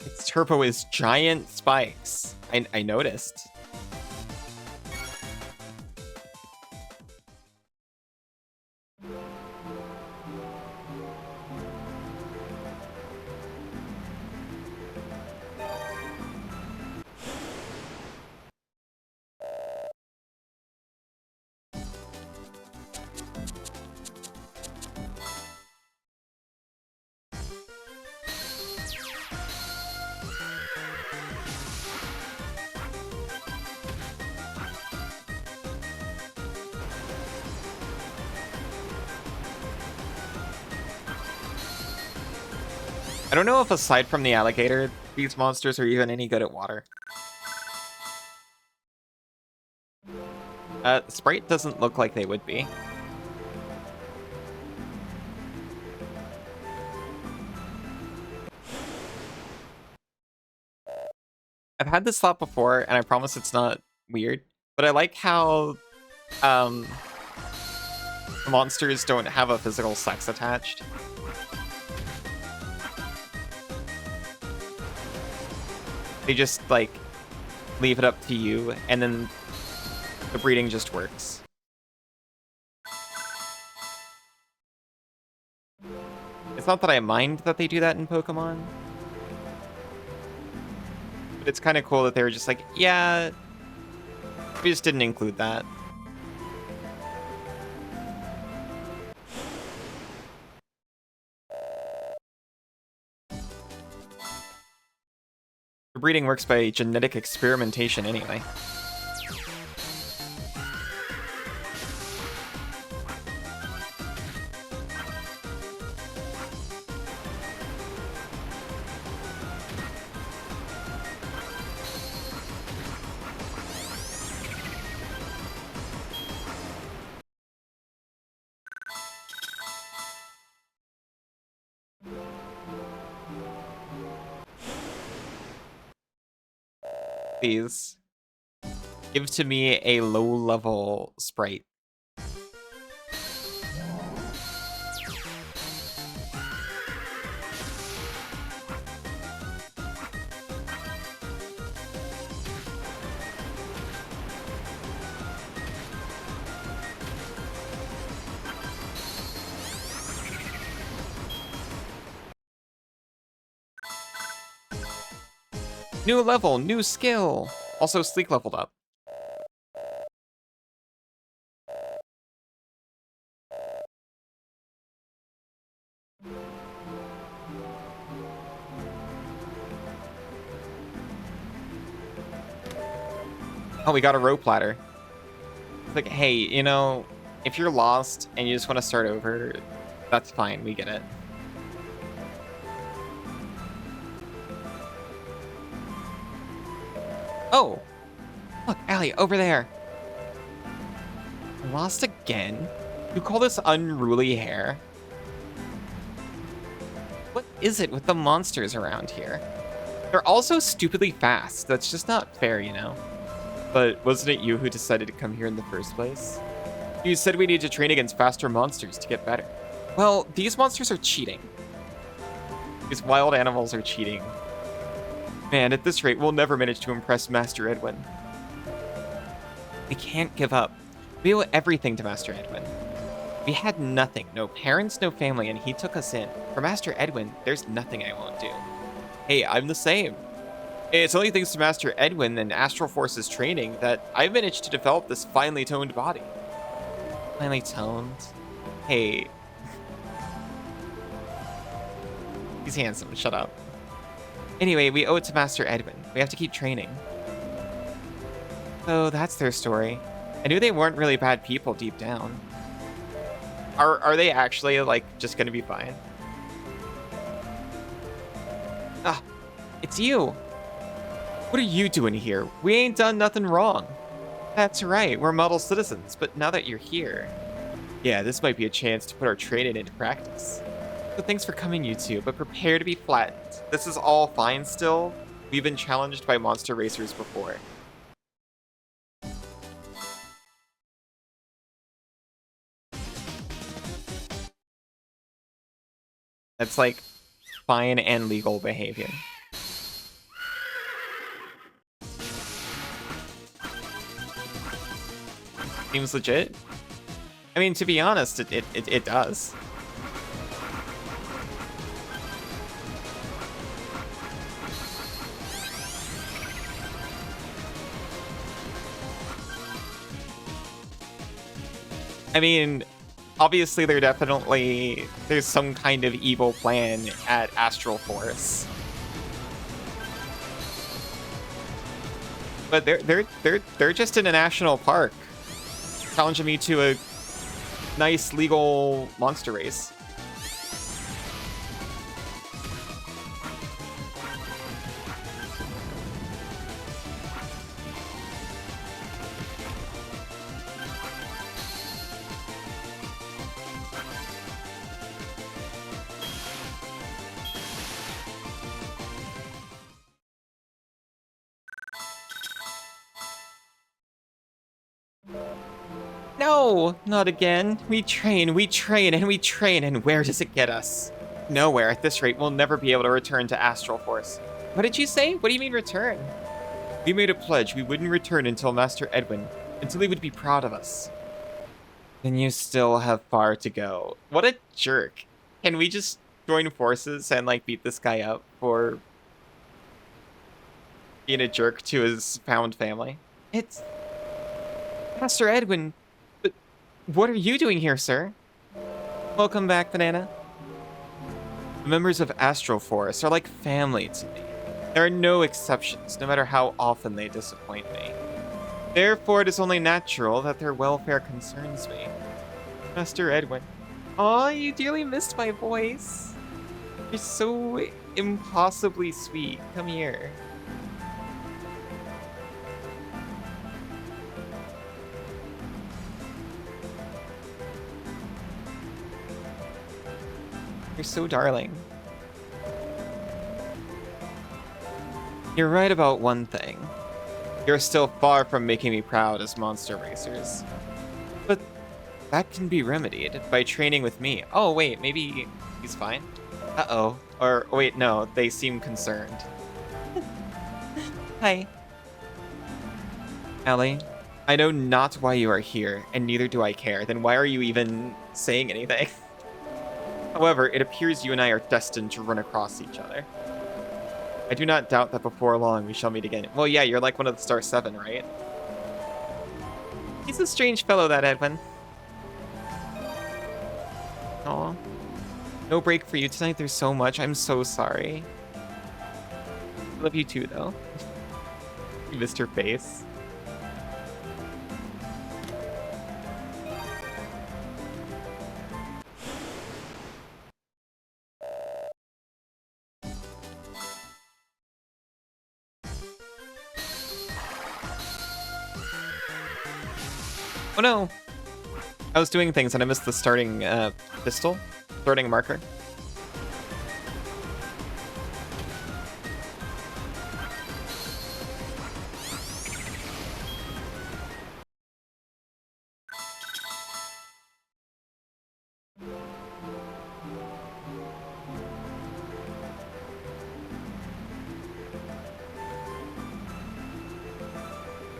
Its turbo is giant spikes. I noticed. I don't know if aside from the alligator, these monsters are even any good at water. Sprite doesn't look like they would be. I've had this thought before, and I promise it's not weird, but I like how monsters don't have a physical sex attached. They just, like, leave it up to you, and then the breeding just works. It's not that I mind that they do that in Pokemon, but it's kind of cool that they were just like, yeah, we just didn't include that. Breeding works by genetic experimentation anyway. Please give to me a low-level sprite. New level, new skill. Also, Sleek leveled up. Oh, we got a rope ladder. It's like, hey, you know, if you're lost and you just want to start over, that's fine. We get it. Oh, look, Allie, over there. Lost again? You call this unruly hair? What is it with the monsters around here? They're also stupidly fast. That's just not fair, you know? But wasn't it you who decided to come here in the first place? You said we need to train against faster monsters to get better. Well, these monsters are cheating. These wild animals are cheating. Man, at this rate, we'll never manage to impress Master Edwin. We can't give up. We owe everything to Master Edwin. We had nothing, no parents, no family, and he took us in. For Master Edwin, there's nothing I won't do. Hey, I'm the same. It's only thanks to Master Edwin and Astral Force's training that I've managed to develop this finely toned body. Finely toned? Hey. He's handsome, shut up. Anyway, we owe it to Master Edwin. We have to keep training. So that's their story. I knew they weren't really bad people deep down. Are they actually, like, just gonna be fine? Ah, it's you. What are you doing here? We ain't done nothing wrong. That's right, we're model citizens, but now that you're here... Yeah, this might be a chance to put our training into practice. So thanks for coming, you two, but prepare to be flattened. This is all fine still. We've been challenged by monster racers before. That's like fine and legal behavior. Seems legit. I mean, to be honest, it does. I mean, obviously there's some kind of evil plan at Astral Force. But they're just in a national park, challenging me to a nice legal monster race. No, not again. We train, and we train, and where does it get us? Nowhere. At this rate, we'll never be able to return to Astral Force. What did you say? What do you mean return? We made a pledge we wouldn't return until Master Edwin, until he would be proud of us. Then you still have far to go. What a jerk. Can we just join forces and, like, beat this guy up for being a jerk to his found family? It's Master Edwin. But what are you doing here, sir? Welcome back, Banana. The members of Astral Force are like family to me. There are no exceptions, no matter how often they disappoint me. Therefore, it is only natural that their welfare concerns me. Master Edwin. Aw, you dearly missed my voice. You're so impossibly sweet. Come here. You're so darling. You're right about one thing. You're still far from making me proud as monster racers. But that can be remedied by training with me. Oh, wait, maybe he's fine? Uh-oh. Or, wait, no, they seem concerned. Hi. Allie, I know not why you are here, and neither do I care. Then why are you even saying anything? However, it appears you and I are destined to run across each other. I do not doubt that before long we shall meet again. Well, yeah, you're like one of the Star 7, right? He's a strange fellow, that Edwin. Aw. No break for you tonight. There's so much. I'm so sorry. Love you too, though. You missed her face. Oh no! I was doing things and I missed the starting pistol, starting marker.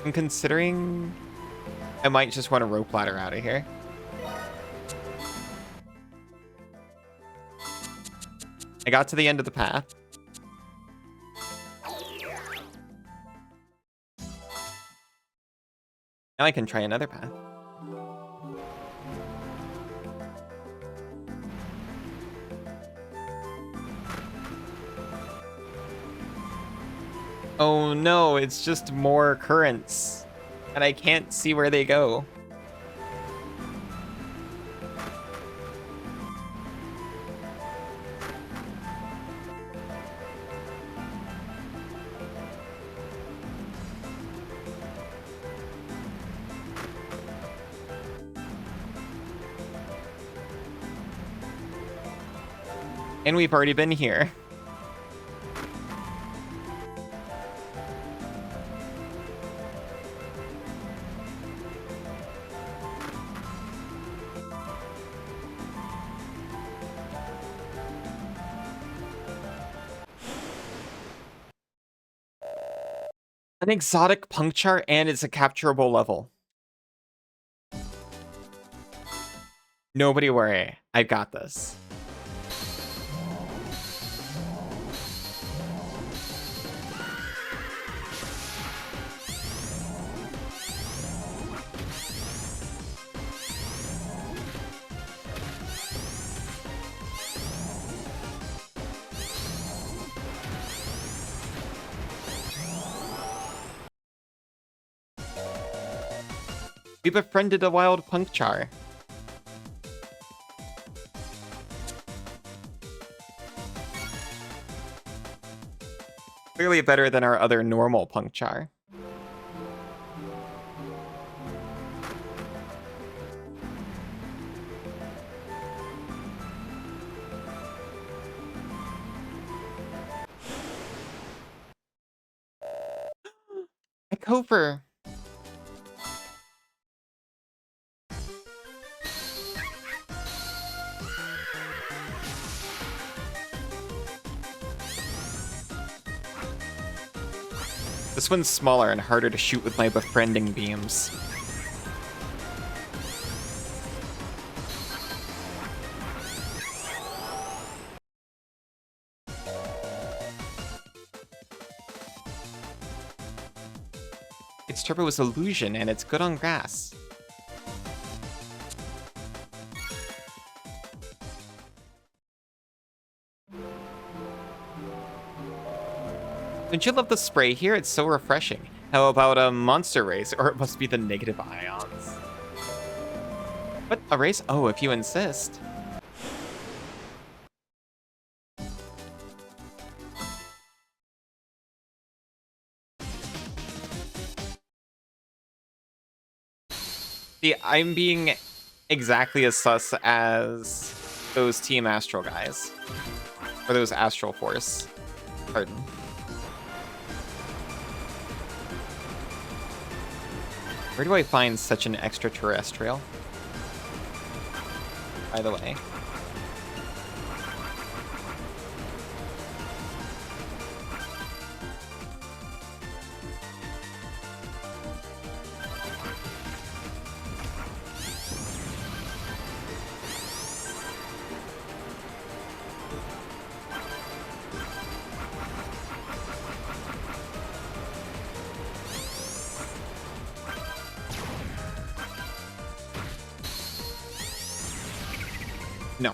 I'm considering I might just want to rope ladder out of here. I got to the end of the path. Now I can try another path. Oh no, it's just more currents. And I can't see where they go. And we've already been here. An exotic puncture, and it's a capturable level. Nobody worry, I got this. We befriended a wild puncture. Clearly better than our other normal puncture. A Kofer. This one's smaller and harder to shoot with my befriending beams. Its turbo is illusion and it's good on grass. Don't you love the spray here? It's so refreshing. How about a monster race? Or it must be the negative ions. What? A race? Oh, if you insist. See, I'm being exactly as sus as those Team Astral guys. Or those Astral Force. Pardon. Where do I find such an extraterrestrial? By the way. No.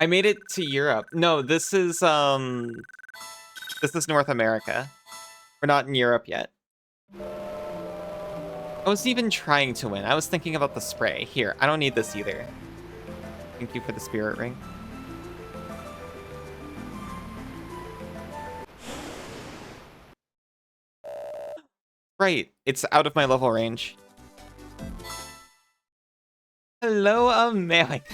I made it to Europe. No, this is North America. We're not in Europe yet. I wasn't even trying to win. I was thinking about the spray. Here, I don't need this either. Thank you for the spirit ring. Right, it's out of my level range. Hello, America.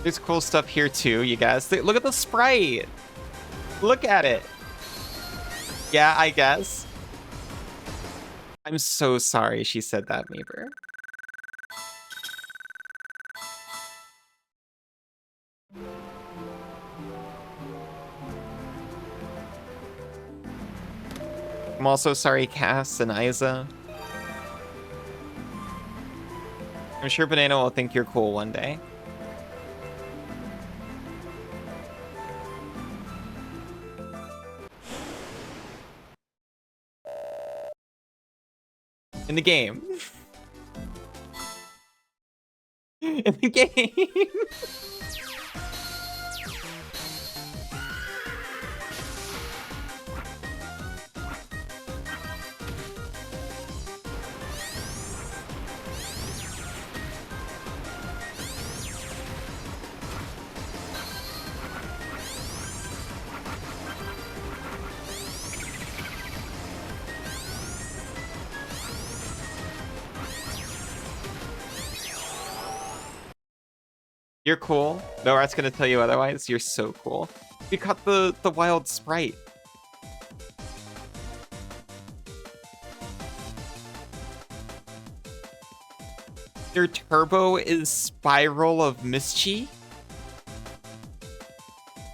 There's cool stuff here too, you guys. Look at the sprite. Look at it. Yeah, I guess. I'm so sorry she said that, Meeber. I'm also sorry, Cass and Isa. I'm sure Banana will think you're cool one day. In the game. In the game. You're cool. No rat's gonna tell you otherwise. You're so cool. We caught the wild sprite. Your turbo is Spiral of Mischi?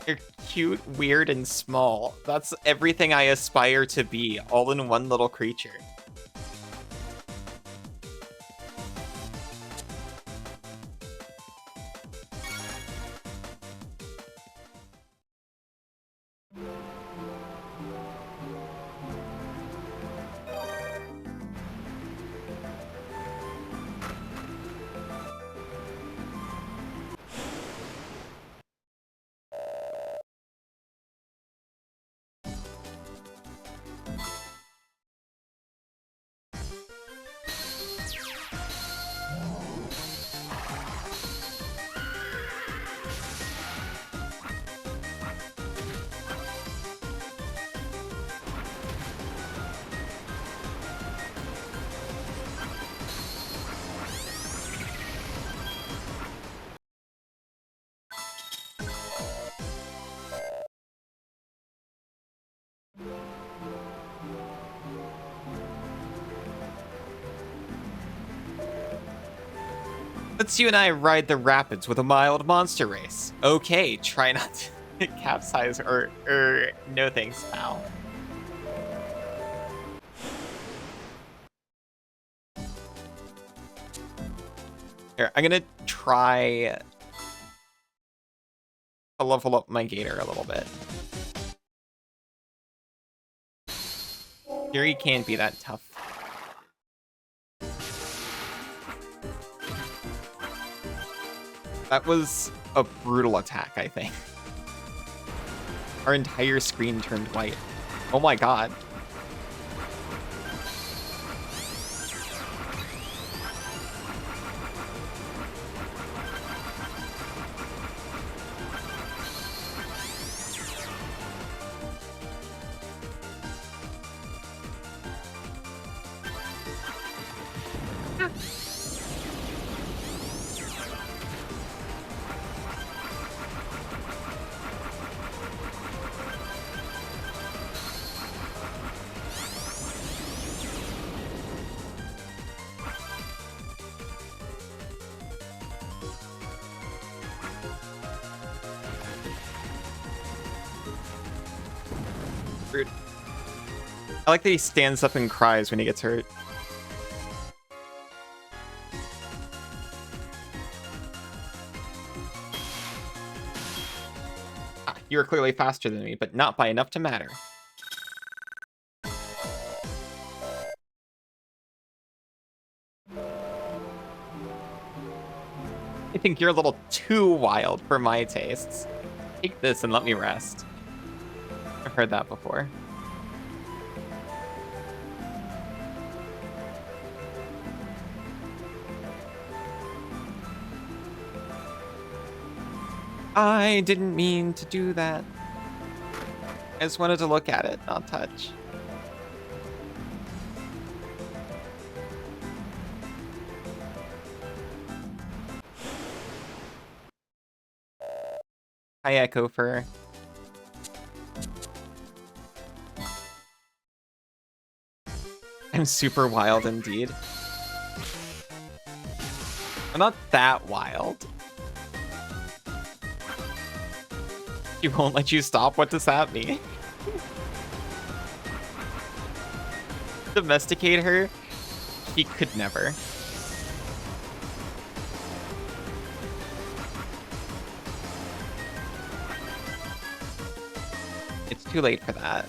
You're cute, weird, and small. That's everything I aspire to be, all in one little creature. Let's you and I ride the rapids with a mild monster race. Okay, try not to capsize or no thanks, pal. Here, I'm gonna try to level up my gator a little bit. Fury can't be that tough. That was a brutal attack, I think. Our entire screen turned white. Oh my god. Rude. I like that he stands up and cries when he gets hurt. Ah, you are clearly faster than me, but not by enough to matter. I think you're a little too wild for my tastes. Take this and let me rest. I've heard that before. I didn't mean to do that. I just wanted to look at it, not touch. Hi, Echo Fur. I'm super wild indeed. I'm not that wild. He won't let you stop? What does that mean? Domesticate her? He could never. It's too late for that.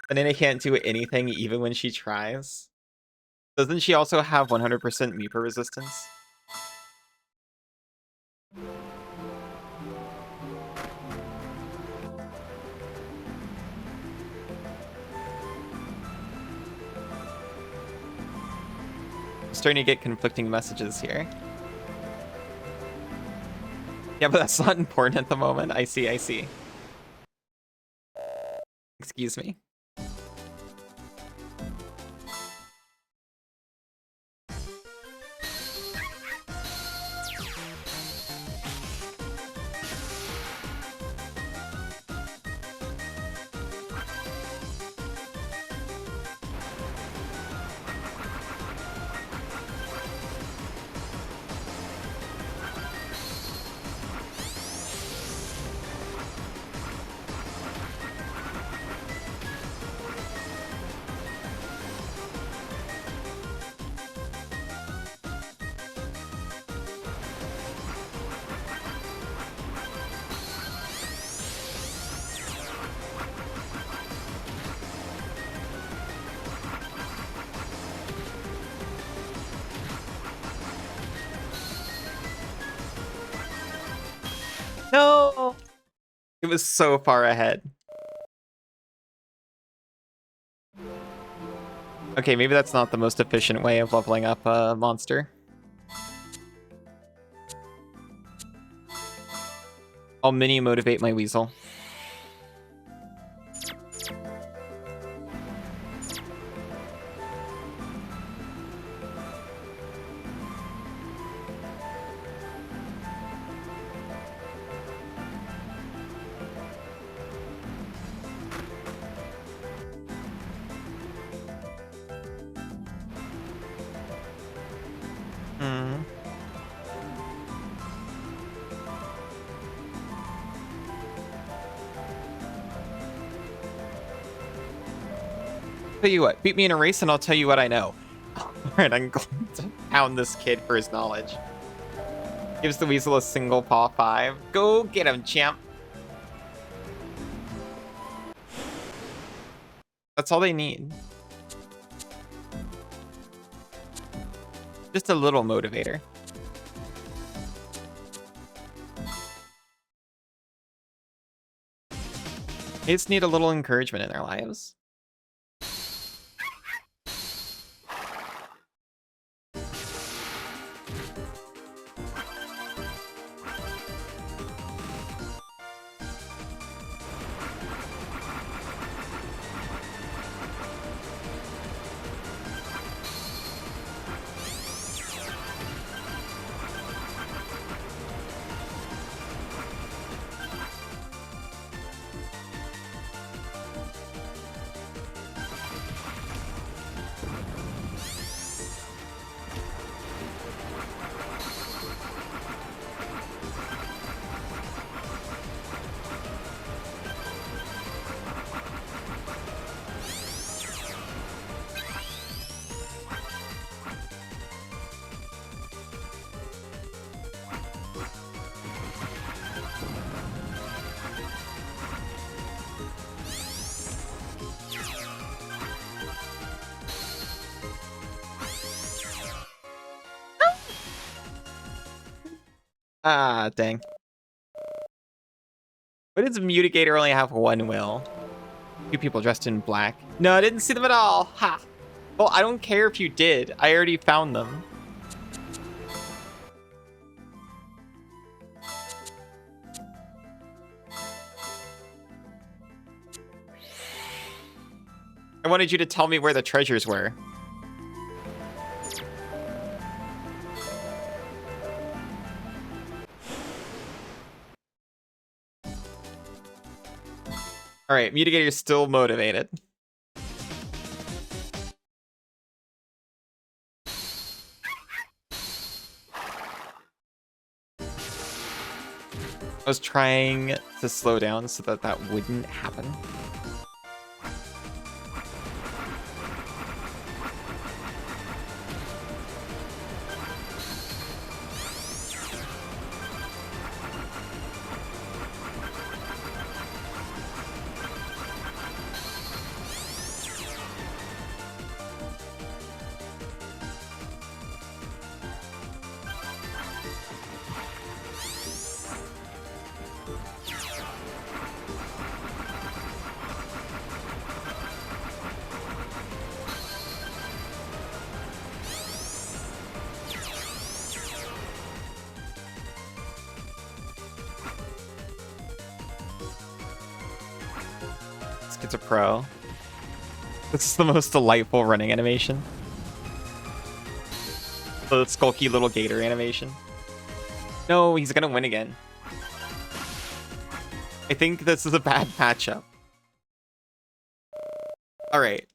Banana can't do anything even when she tries. Doesn't she also have 100% Meeper resistance? starting to get conflicting messages here. Yeah, but that's not important at the moment. I see, I see. Excuse me. No! It was so far ahead. Okay, maybe that's not the most efficient way of leveling up a monster. I'll mini motivate my weasel. Tell you what, beat me in a race and I'll tell you what I know. Alright, I'm going to pound this kid for his knowledge. Gives the weasel a single paw 5. Go get him, champ. That's all they need. Just a little motivator. They just need a little encouragement in their lives. Ah, dang. Why does Mutigator only have one will? Two people dressed in black. No, I didn't see them at all. Ha! Well, I don't care if you did. I already found them. I wanted you to tell me where the treasures were. All right, Mutigator's still motivated. I was trying to slow down so that that wouldn't happen. It's a pro. This is the most delightful running animation. The skulky little gator animation. No, he's gonna win again. I think this is a bad matchup. Alright.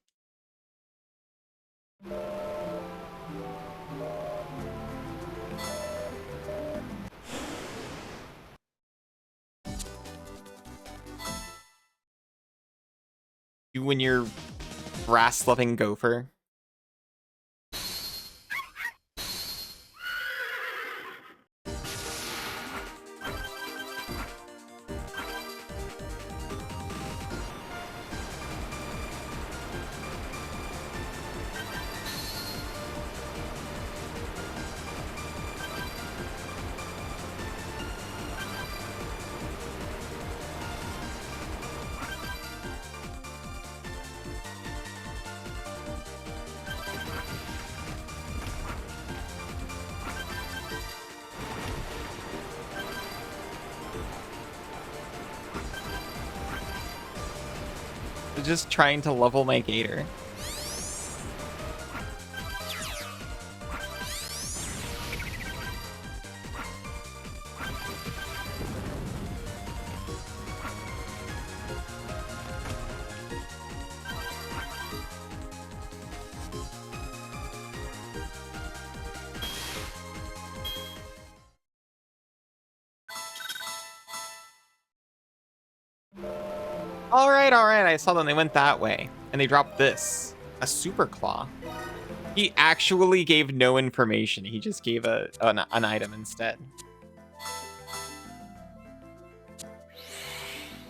You and your grass-loving gopher. Just trying to level my gator. All right, I saw them. They went that way. And they dropped this. A super claw. He actually gave no information. He just gave an item instead.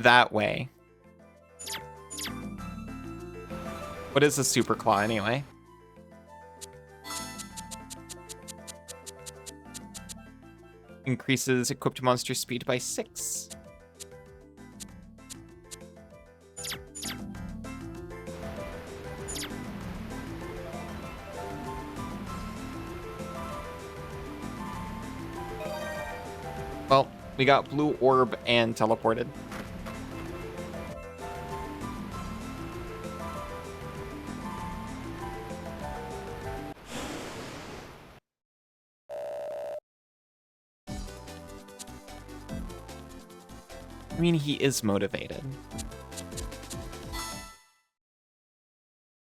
That way. What is a super claw anyway? Increases equipped monster speed by 6. Well, we got blue orb and teleported. I mean, he is motivated.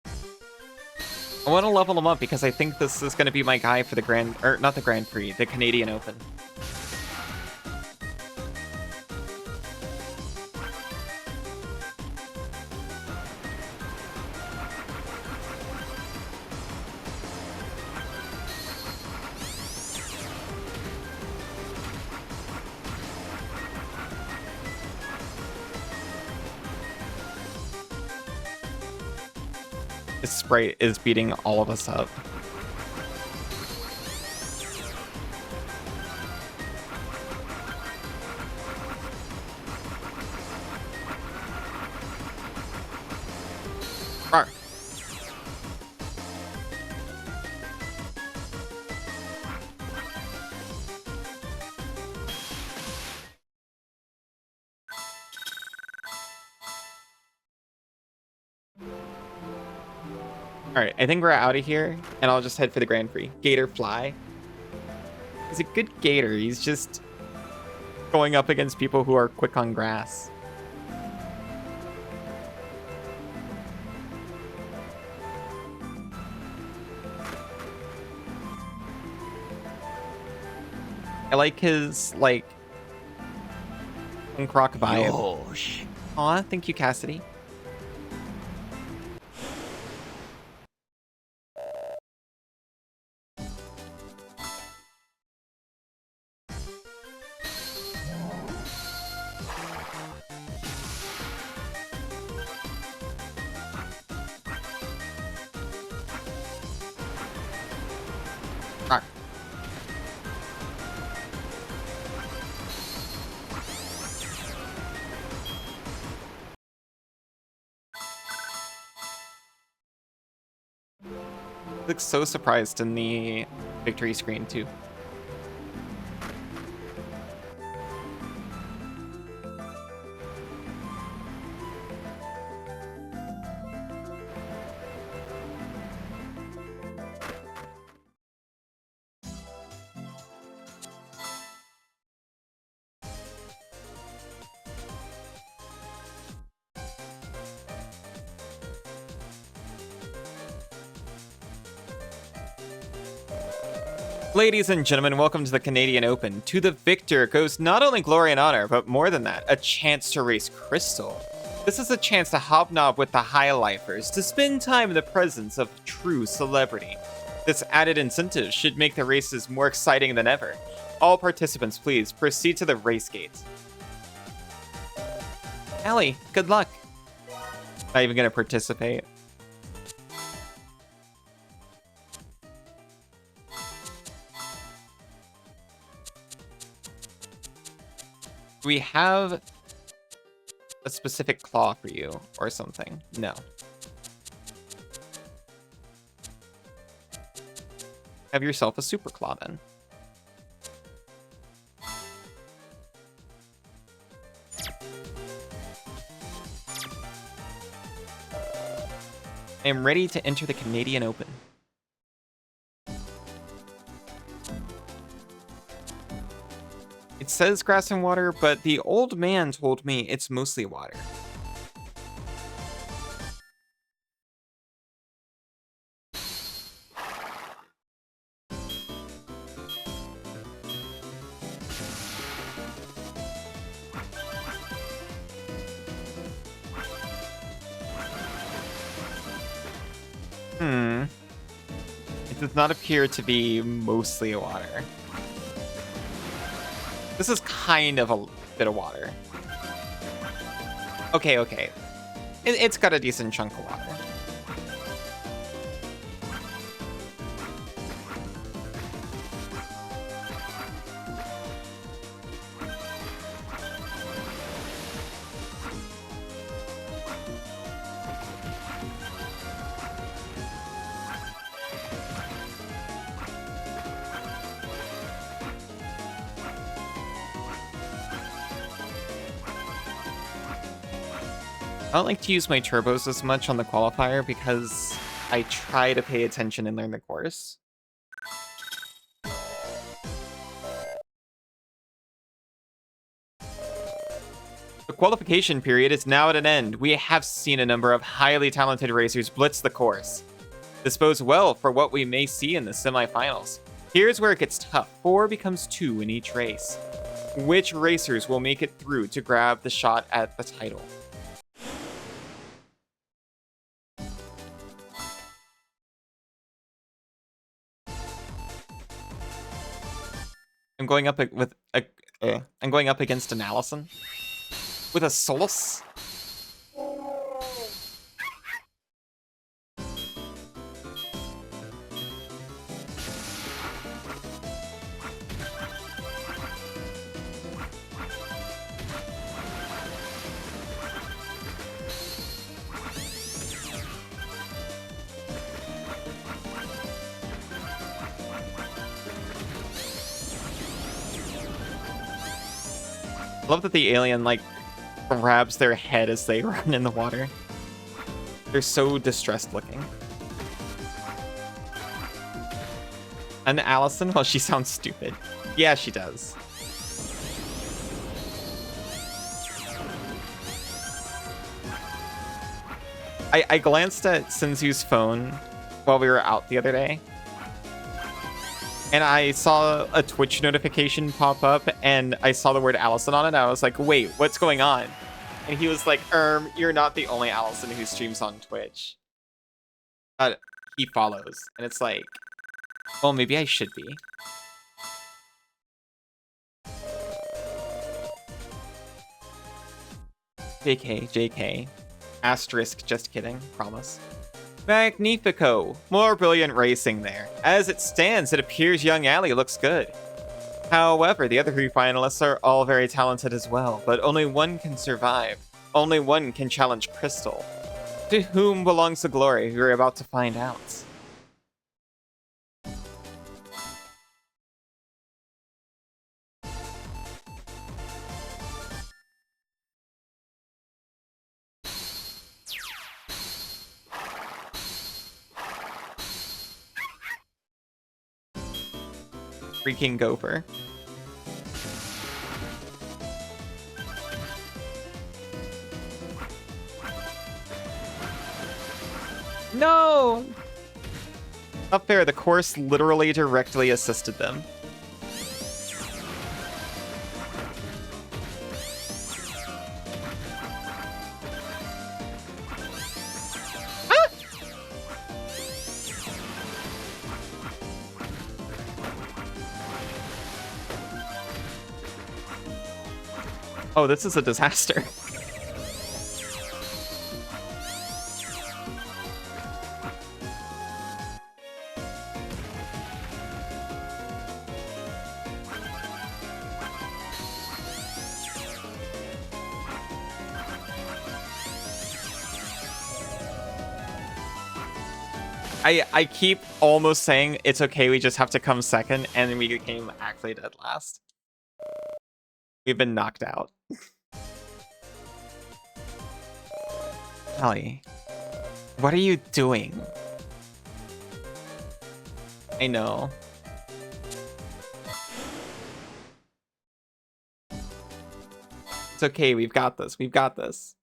I want to level him up because I think this is going to be my guy for the Grand... Or, not the Grand Prix, the Canadian Open. This sprite is beating all of us up. Rawr. Alright, I think we're out of here, and I'll just head for the Grand Prix. Gator fly. He's a good gator. He's just going up against people who are quick on grass. I like his, like, punk rock vibe. Yosh. Aw, thank you, Cassidy. Rawr. Looks so surprised in the victory screen too. Ladies and gentlemen, welcome to the Canadian Open. To the victor goes not only glory and honor, but more than that, a chance to race Crystal. This is a chance to hobnob with the high lifers, to spend time in the presence of true celebrity. This added incentive should make the races more exciting than ever. All participants, please proceed to the race gates. Allie, good luck. Not even gonna participate. Do we have a specific claw for you or something? No. Have yourself a super claw then. I am ready to enter the Canadian Open. It says grass and water, but the old man told me it's mostly water. It does not appear to be mostly water. This is kind of a bit of water. Okay. It's got a decent chunk of water. I don't like to use my turbos as much on the qualifier because I try to pay attention and learn the course. The qualification period is now at an end. We have seen a number of highly talented racers blitz the course. This bodes well for what we may see in the semifinals. Here's where it gets tough. 4 becomes 2 in each race. Which racers will make it through to grab the shot at the title? I'm going up with I'm going up against an Allison with a Solus. I love that the alien, like, grabs their head as they run in the water. They're so distressed looking. And Allison, well, she sounds stupid. Yeah, she does. I glanced at Sinzu's phone while we were out the other day. And I saw a Twitch notification pop up, and I saw the word Allison on it, and I was like, wait, what's going on? And he was like, you're not the only Allison who streams on Twitch. He follows. And it's like, well, maybe I should be. JK. Asterisk, just kidding, promise. Magnifico! More brilliant racing there. As it stands, it appears young Allie looks good. However, the other 3 finalists are all very talented as well, but only one can survive. Only one can challenge Crystal. To whom belongs the glory? We're about to find out. Freaking gopher. No! Up there, the course literally directly assisted them. Oh, this is a disaster. I keep almost saying it's okay, we just have to come second, and we came actually dead last. We've been knocked out. Allie, what are you doing? I know. It's okay, we've got this, we've got this.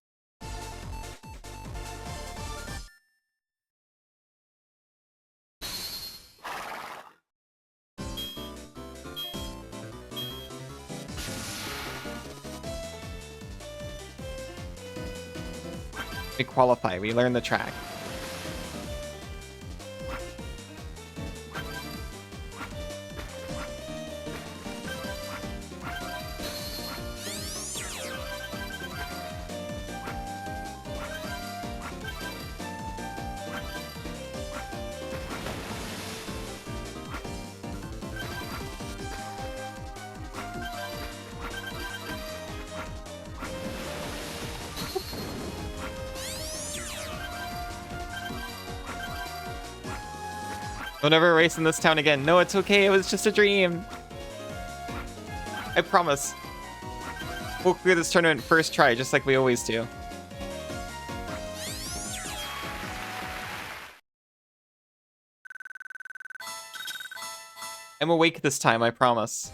We qualify, we learn the track. Don't ever race in this town again. No, it's okay. It was just a dream. I promise. We'll clear this tournament first try, just like we always do. I'm awake this time, I promise.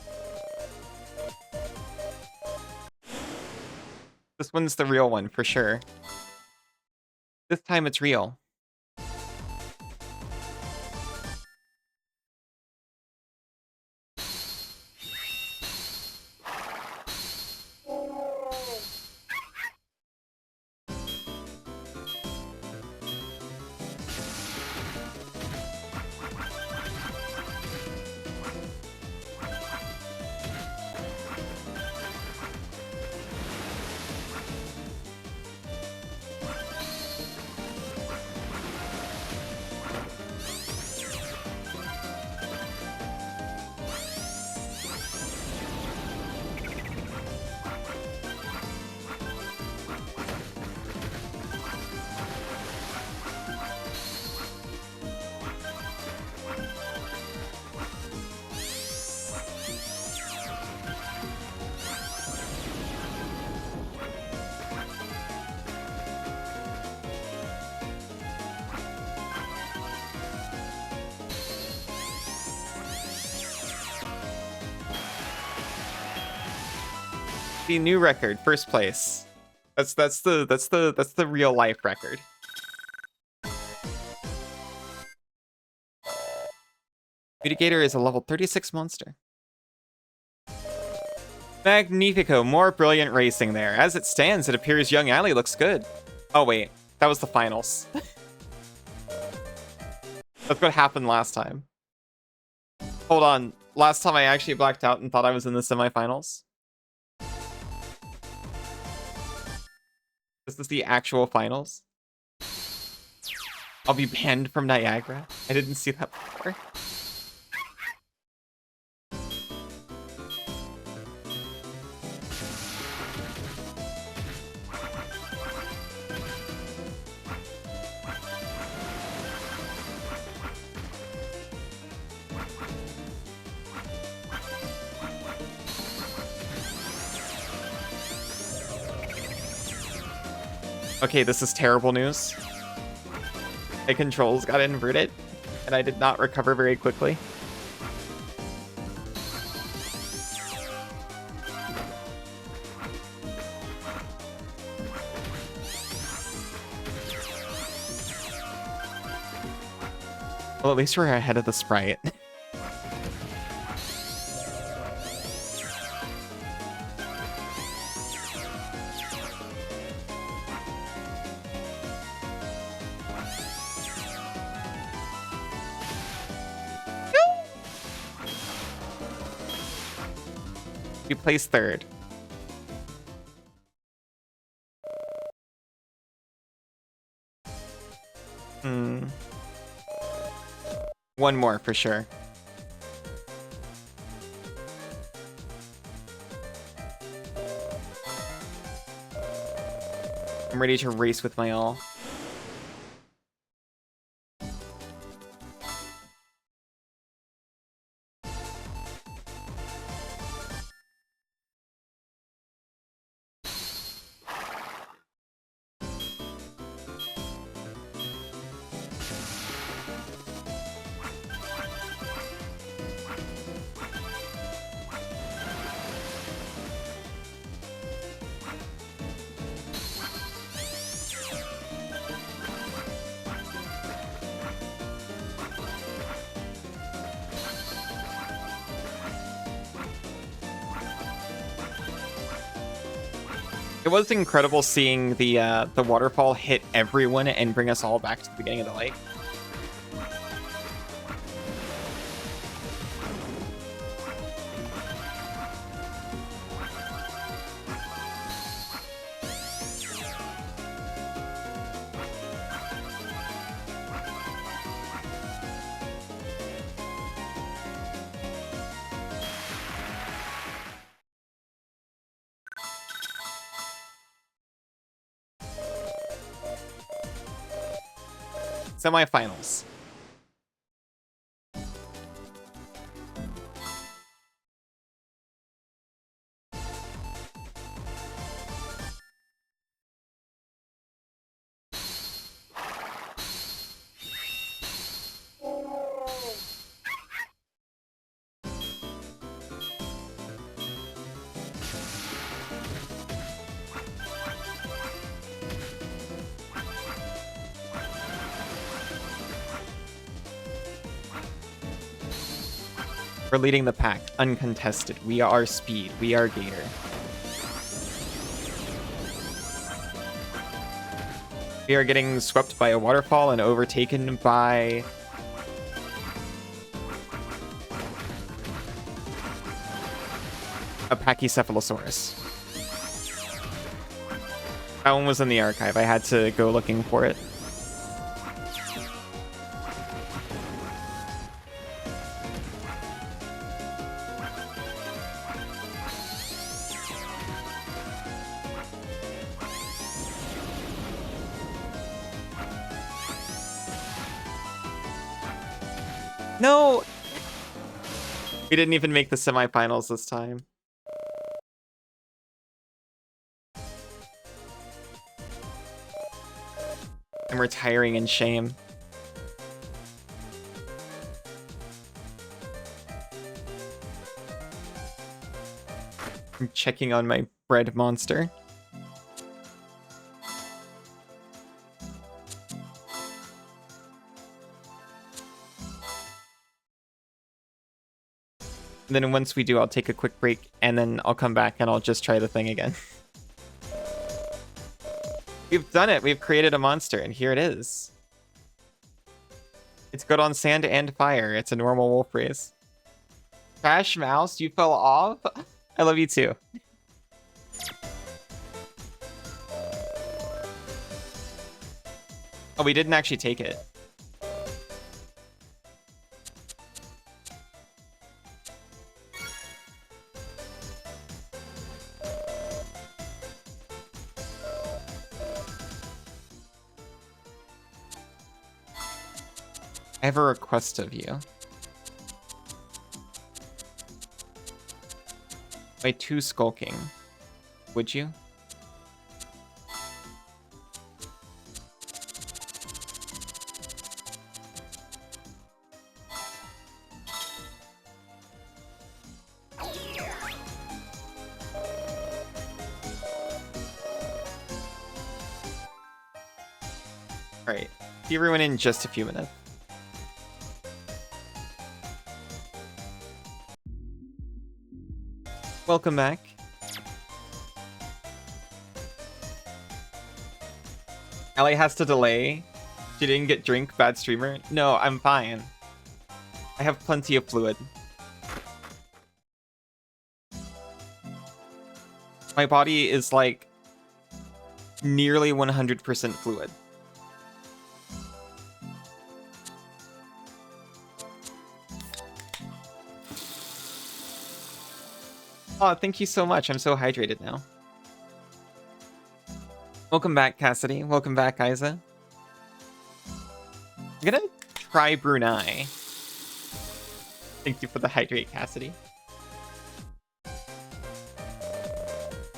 This one's the real one, for sure. This time it's real. The new record, first place. That's the real life record. Mitigator is a level 36 monster. Magnifico, more brilliant racing there. As it stands, it appears young Ally looks good. Oh wait, that was the finals. That's what happened last time. Hold on, last time I actually blacked out and thought I was in the semifinals. This is the actual finals. I'll be banned from Niagara. I didn't see that before. Okay, this is terrible news. My controls got inverted, and I did not recover very quickly. Well, at least we're ahead of the sprite. We placed third. One more for sure. I'm ready to race with my all. It was incredible seeing the waterfall hit everyone and bring us all back to the beginning of the lake. Semifinals. We're leading the pack, uncontested. We are speed. We are Gator. We are getting swept by a waterfall and overtaken by a Pachycephalosaurus. That one was in the archive. I had to go looking for it. No! We didn't even make the semifinals this time. I'm retiring in shame. I'm checking on my bread monster. And then once we do, I'll take a quick break, and then I'll come back and I'll just try the thing again. We've done it. We've created a monster, and here it is. It's good on sand and fire. It's a normal wolf race. Crash Mouse, you fell off? I love you too. Oh, we didn't actually take it. I have a request of you. By 2 skulking, would you? Alright, see everyone in just a few minutes. Welcome back. Ellie has to delay. She didn't get drink, bad streamer. No, I'm fine. I have plenty of fluid. My body is like nearly 100% fluid. Oh, thank you so much. I'm so hydrated now. Welcome back, Cassidy. Welcome back, Isa. I'm gonna try Brunei. Thank you for the hydrate, Cassidy.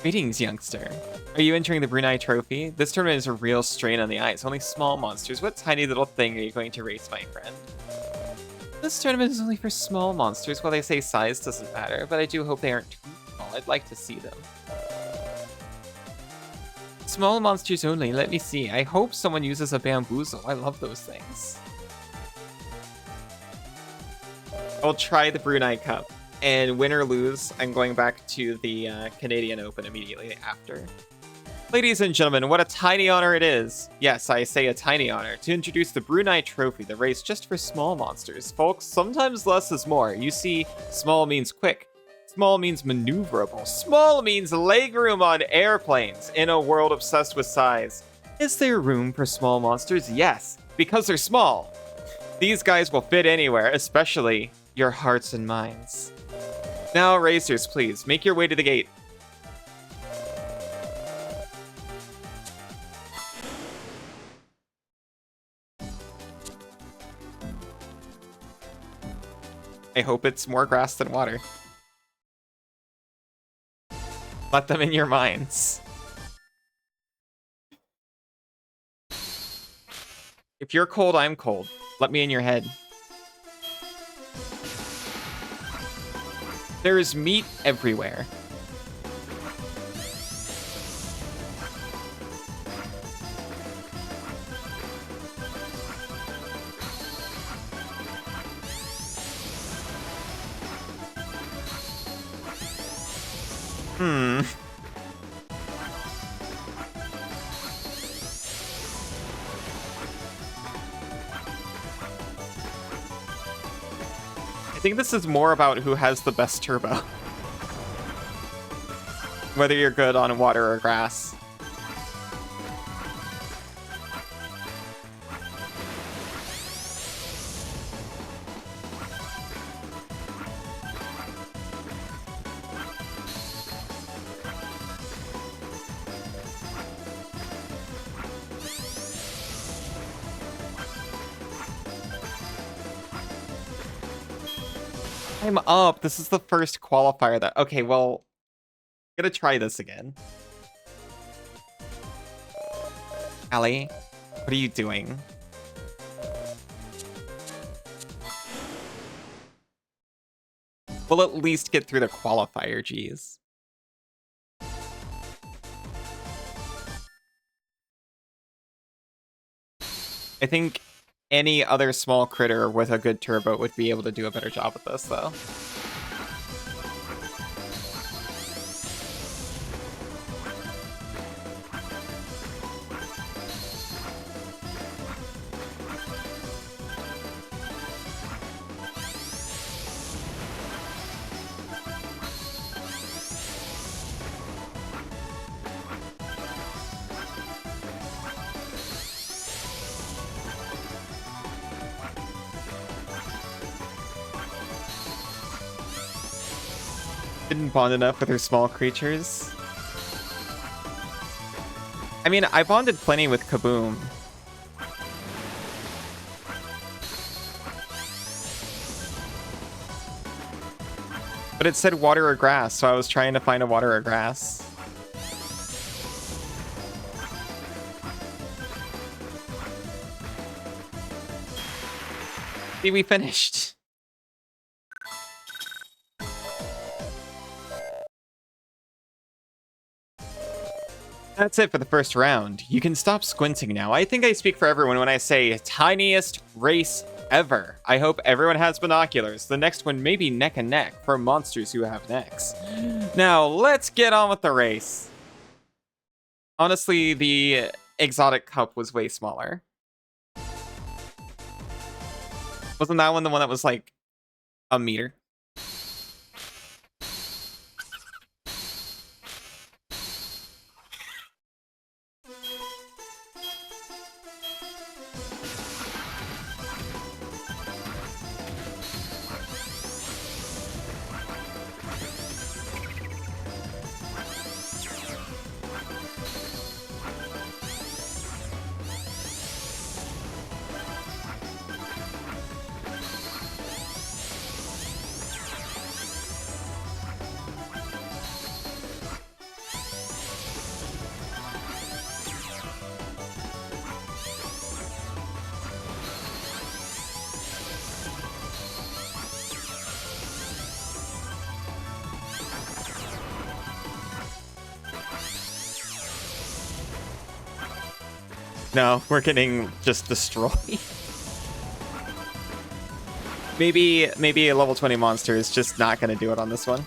Greetings, youngster. Are you entering the Brunei Trophy? This tournament is a real strain on the eyes. Only small monsters. What tiny little thing are you going to race, my friend? This tournament is only for small monsters. Well, they say size doesn't matter, but I do hope they aren't too small. I'd like to see them. Small monsters only. Let me see. I hope someone uses a bamboozle. I love those things. I'll try the Brunei Cup. And win or lose, I'm going back to the Canadian Open immediately after. Ladies and gentlemen, what a tiny honor it is. Yes, I say a tiny honor to introduce the Brunei Trophy, the race just for small monsters. Folks, sometimes less is more. You see, small means quick. Small means maneuverable. Small means legroom on airplanes in a world obsessed with size. Is there room for small monsters? Yes, because they're small. These guys will fit anywhere, especially your hearts and minds. Now, racers, please, make your way to the gate. I hope it's more grass than water. Let them in your minds. If you're cold, I'm cold. Let me in your head. There is meat everywhere. I think this is more about who has the best turbo. Whether you're good on water or grass. I'm up. This is the first qualifier that... Okay, well... I'm gonna try this again. Allie, what are you doing? We'll at least get through the qualifier, geez. I think any other small critter with a good turbo would be able to do a better job with this, though. Didn't bond enough with her small creatures. I mean, I bonded plenty with Kaboom. But it said water or grass, so I was trying to find a water or grass. See, we finished. That's it for the first round. You can stop squinting now. I think I speak for everyone when I say tiniest race ever. I hope everyone has binoculars. The next one may be neck and neck for monsters who have necks. Now, let's get on with the race. Honestly, the exotic cup was way smaller. Wasn't that one the one that was like a meter? No, we're getting just destroyed. Maybe a level 20 monster is just not going to do it on this one.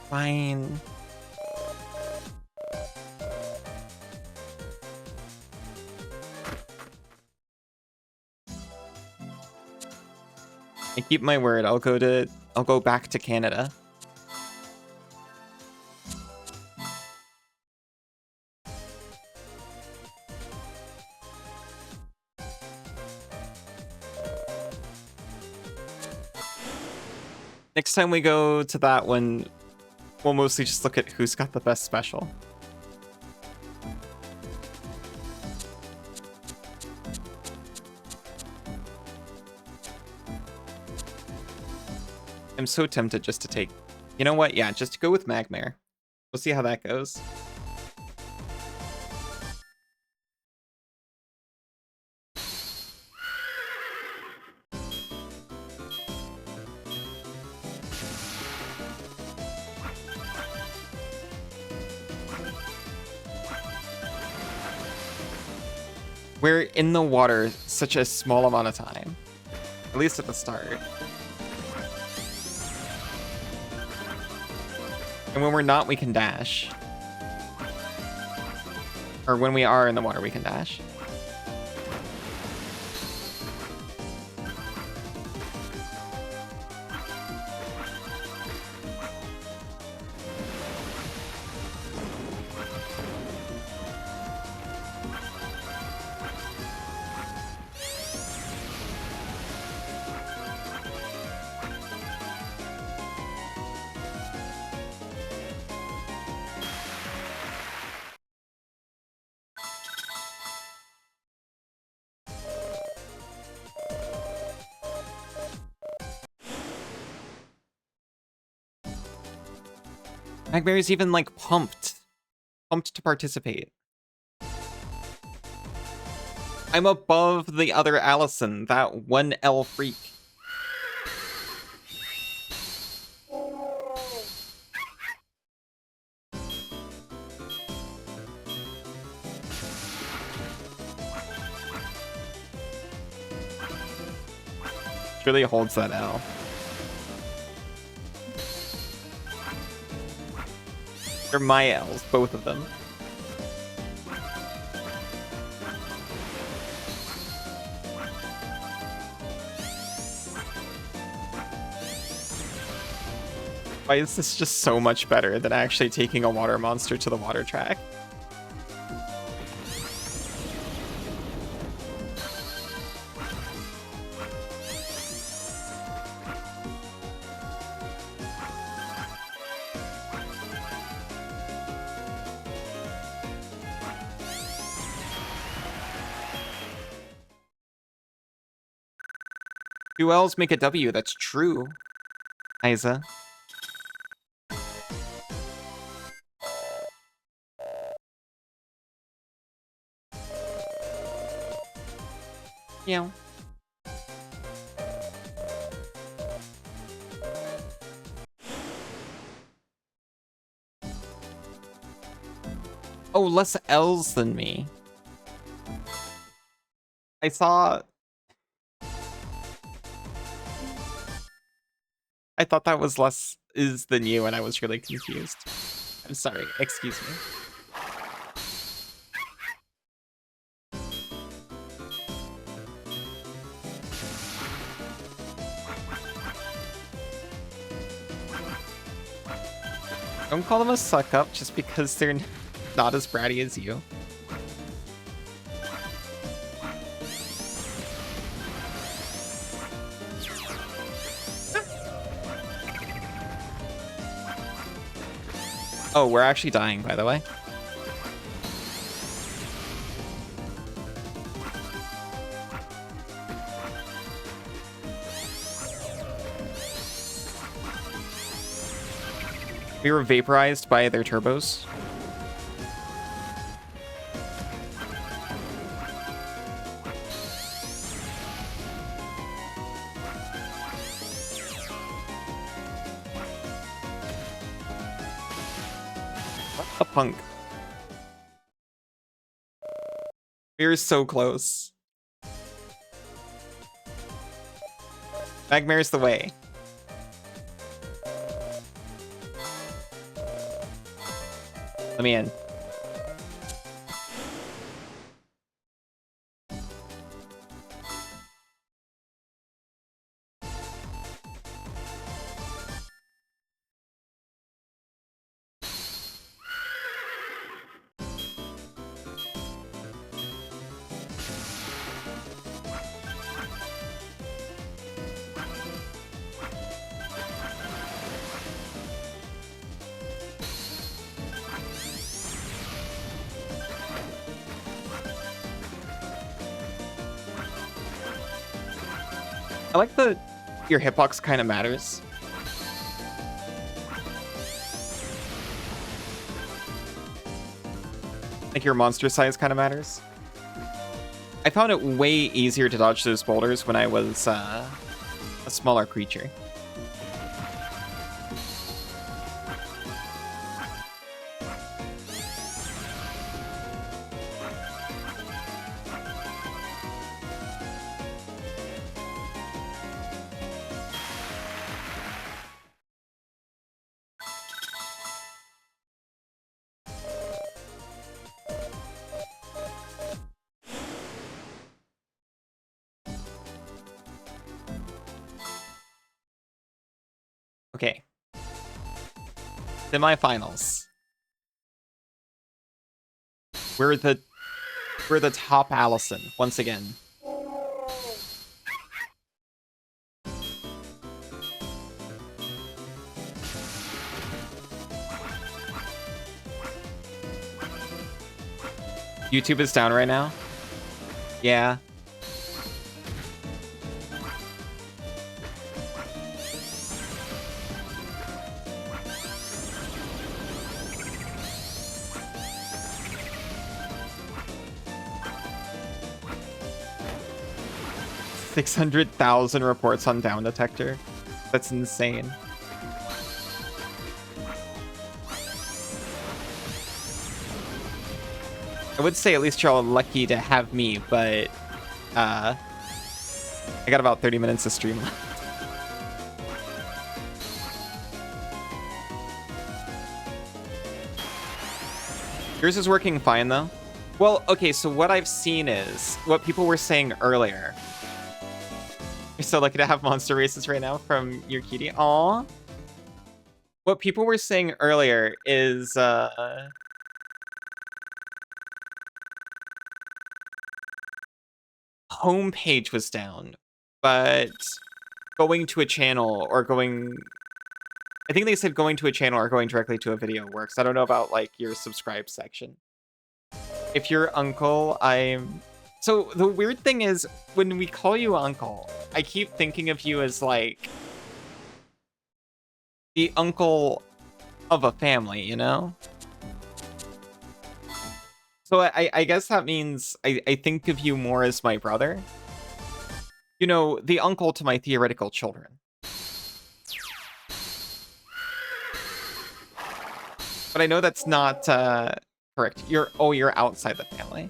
Fine. I keep my word. I'll go back to Canada. Next time we go to that one, we'll mostly just look at who's got the best special. I'm so tempted just to take... You know what? Yeah, just go with Magmare. We'll see how that goes. We're in the water such a small amount of time. At least at the start. And when we're not, we can dash. Or when we are in the water, we can dash. Magmare's even, like, pumped to participate. I'm above the other Allison, that 1L freak. Really holds that L. They're my L's, both of them. Why is this just so much better than actually taking a water monster to the water track? Two L's make a W, that's true. Isa. Meow. Oh, less L's than me. I thought that was less is than you, and I was really confused. I'm sorry. Excuse me. Don't call them a suck up just because they're not as bratty as you. Oh, we're actually dying, by the way. We were vaporized by their turbos. A punk. We were so close. Magmare's the way. Let me in. I like the your hitbox kind of matters. Like your monster size kind of matters. I found it way easier to dodge those boulders when I was a smaller creature. Okay. Semifinals. We're the top Allison once again. YouTube is down right now. Yeah. $600,000 reports on Down Detector. That's insane. I would say at least you're all lucky to have me, but I got about 30 minutes of stream left. Yours is working fine though. Well, okay, so what I've seen is what people were saying earlier. You're so lucky to have monster races right now from your cutie. Aww. What people were saying earlier is homepage was down, but going to a channel or going, I think they said going to a channel or going directly to a video works. I don't know about like your subscribe section. If you're uncle, so the weird thing is when we call you uncle, I keep thinking of you as like the uncle of a family, you know? So I guess that means I think of you more as my brother. You know, the uncle to my theoretical children. But I know that's not correct. You're outside the family.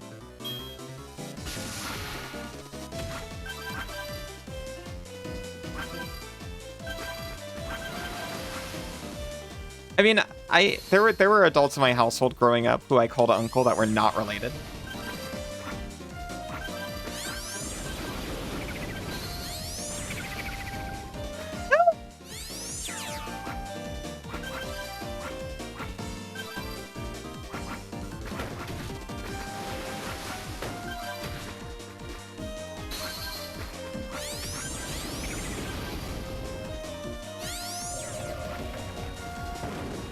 I mean, there were adults in my household growing up who I called uncle that were not related.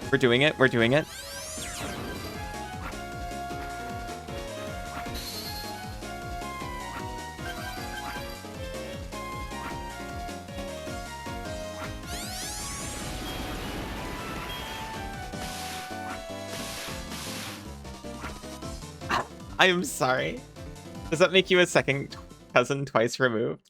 We're doing it. We're doing it. I am sorry. Does that make you a second cousin twice removed?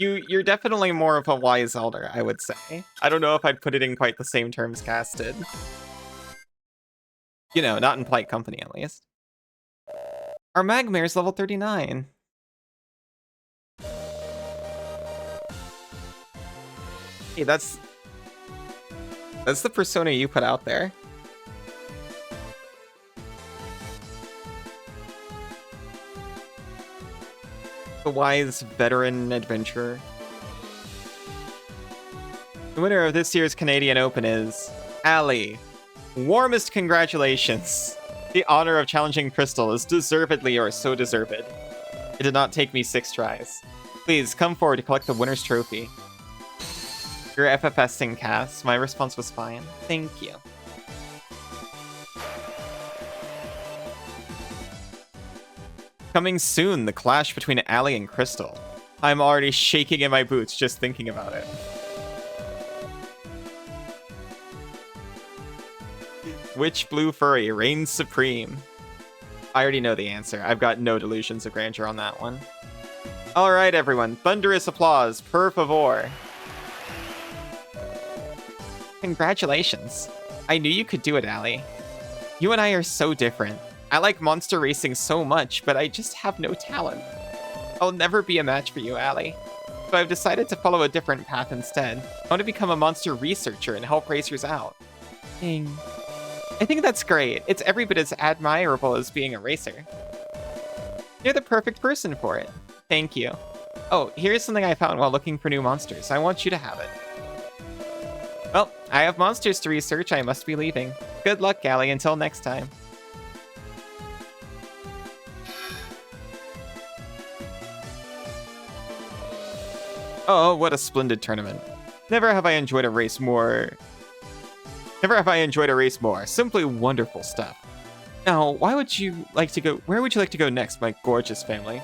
You're definitely more of a wise elder, I would say. I don't know if I'd put it in quite the same terms Cass did. You know, not in polite company, at least. Our Magmare's level 39. Hey, that's the persona you put out there. The wise veteran adventurer. The winner of this year's Canadian Open is Ali. Warmest congratulations. The honor of challenging Crystal is deservedly yours, so deserved. It did not take me 6 tries. Please come forward to collect the winner's trophy. Your FFSing Cass. My response was fine. Thank you. Coming soon, the clash between Ali and Crystal. I'm already shaking in my boots just thinking about it. Which blue furry reigns supreme? I already know the answer. I've got no delusions of grandeur on that one. Alright, everyone. Thunderous applause, per favor. Congratulations. I knew you could do it, Ali. You and I are so different. I like monster racing so much, but I just have no talent. I'll never be a match for you, Ali. So I've decided to follow a different path instead. I want to become a monster researcher and help racers out. Dang. I think that's great. It's every bit as admirable as being a racer. You're the perfect person for it. Thank you. Oh, here's something I found while looking for new monsters. I want you to have it. Well, I have monsters to research. I must be leaving. Good luck, Ali. Until next time. Oh, what a splendid tournament. Never have I enjoyed a race more. Simply wonderful stuff. Now, where would you like to go next, my gorgeous family?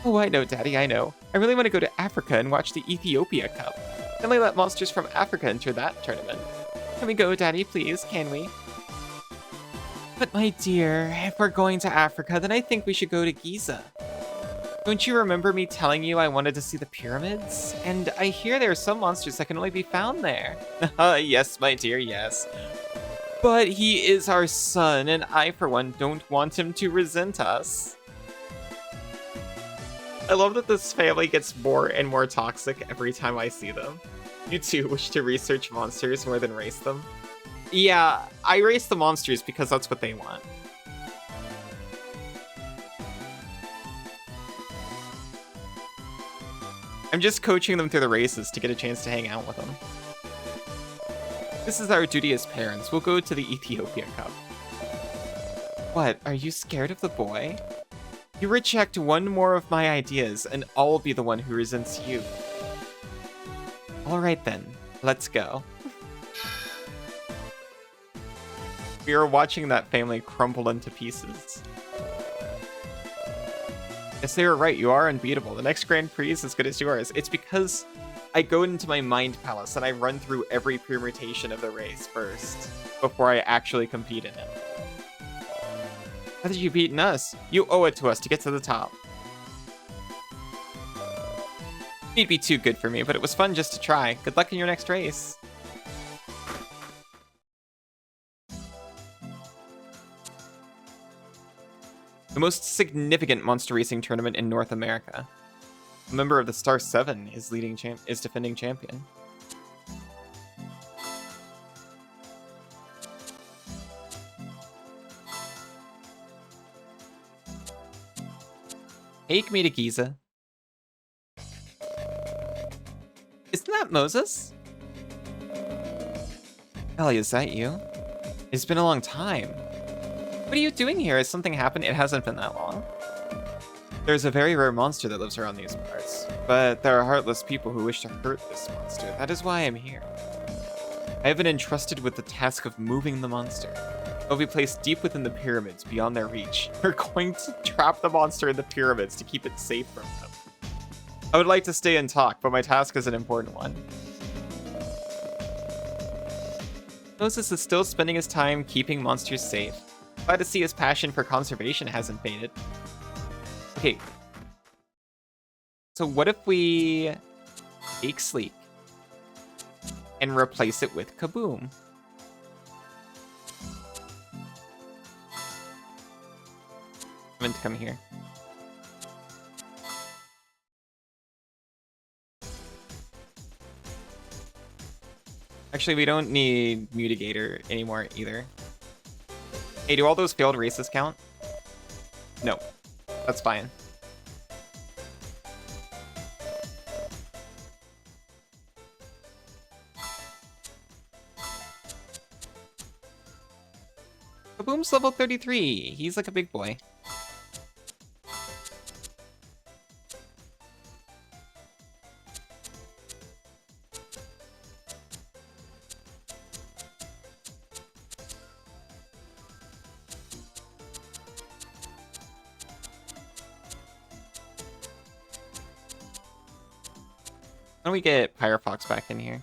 Oh, I know, Daddy, I know. I really want to go to Africa and watch the Ethiopia Cup. Then they let monsters from Africa enter that tournament. Can we go, Daddy, please? Can we? But my dear, if we're going to Africa, then I think we should go to Giza. Don't you remember me telling you I wanted to see the pyramids? And I hear there are some monsters that can only be found there. Yes, my dear, yes. But he is our son, and I, for one, don't want him to resent us. I love that this family gets more and more toxic every time I see them. You too wish to research monsters more than race them? Yeah, I race the monsters because that's what they want. I'm just coaching them through the races to get a chance to hang out with them. This is our duty as parents. We'll go to the Ethiopia Cup. What, are you scared of the boy? You reject one more of my ideas, and I'll be the one who resents you. Alright then, let's go. We are watching that family crumble into pieces. Yes, they were right. You are unbeatable. The next Grand Prix is as good as yours. It's because I go into my mind palace and I run through every permutation of the race first before I actually compete in it. How did you beaten us? You owe it to us to get to the top. It'd be too good for me, but it was fun just to try. Good luck in your next race. The most significant monster racing tournament in North America. A member of the Star 7 is defending champion. Take me to Giza. Isn't that Moses? Ellie, is that you? It's been a long time. What are you doing here? Has something happened? It hasn't been that long. There's a very rare monster that lives around these parts, but there are heartless people who wish to hurt this monster. That is why I'm here. I have been entrusted with the task of moving the monster. It will be placed deep within the pyramids, beyond their reach. We're going to trap the monster in the pyramids to keep it safe from them. I would like to stay and talk, but my task is an important one. Moses is still spending his time keeping monsters safe. Glad to see his passion for conservation hasn't faded. Okay. So what if we take Sleek and replace it with Kaboom? I meant to come here. Actually, we don't need Mutigator anymore either. Hey, do all those failed races count? No. That's fine. Kaboom's level 33. He's like a big boy. Why don't we get Pyrofox back in here?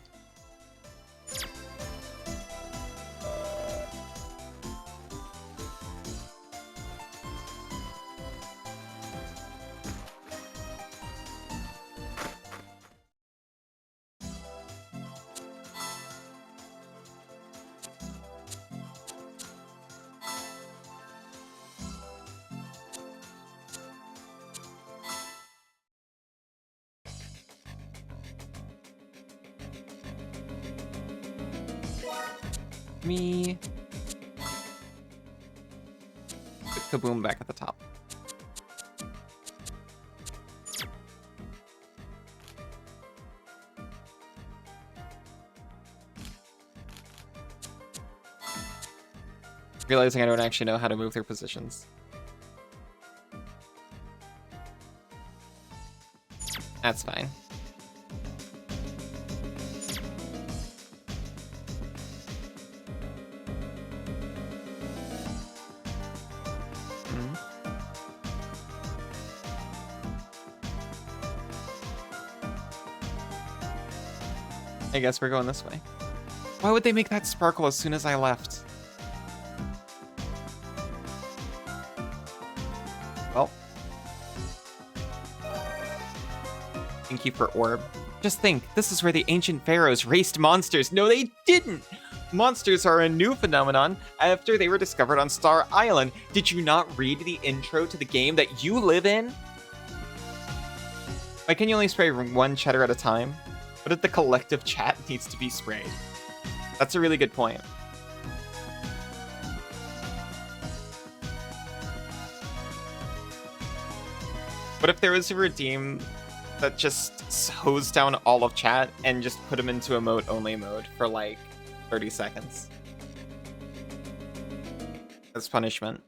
Me put Kaboom back at the top. Realizing I don't actually know how to move their positions. That's fine. I guess we're going this way. Why would they make that sparkle as soon as I left? Well. Thank you for Orb. Just think, this is where the ancient pharaohs raced monsters. No, they didn't! Monsters are a new phenomenon after they were discovered on Star Island. Did you not read the intro to the game that you live in? Why can you only spray one cheddar at a time? What if the collective chat needs to be sprayed? That's a really good point. What if there was a redeem that just hosed down all of chat and just put them into emote-only mode for like 30 seconds? As punishment.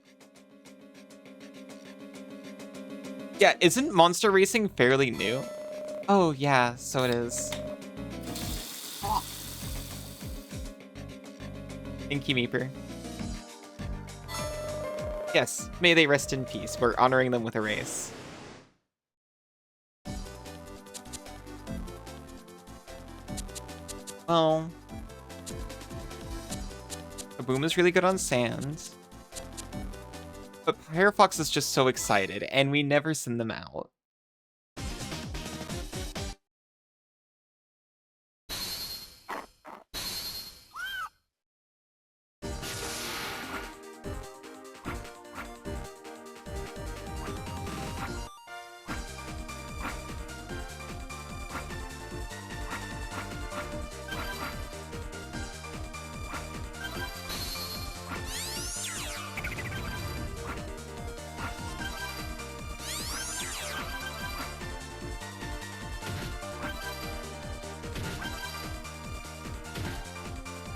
Yeah, isn't Monster Racing fairly new? Oh, yeah, so it is. Thank you, Meeper. Yes, may they rest in peace. We're honoring them with a race. Well, Kaboom is really good on sand. But Pyrofox is just so excited, and we never send them out.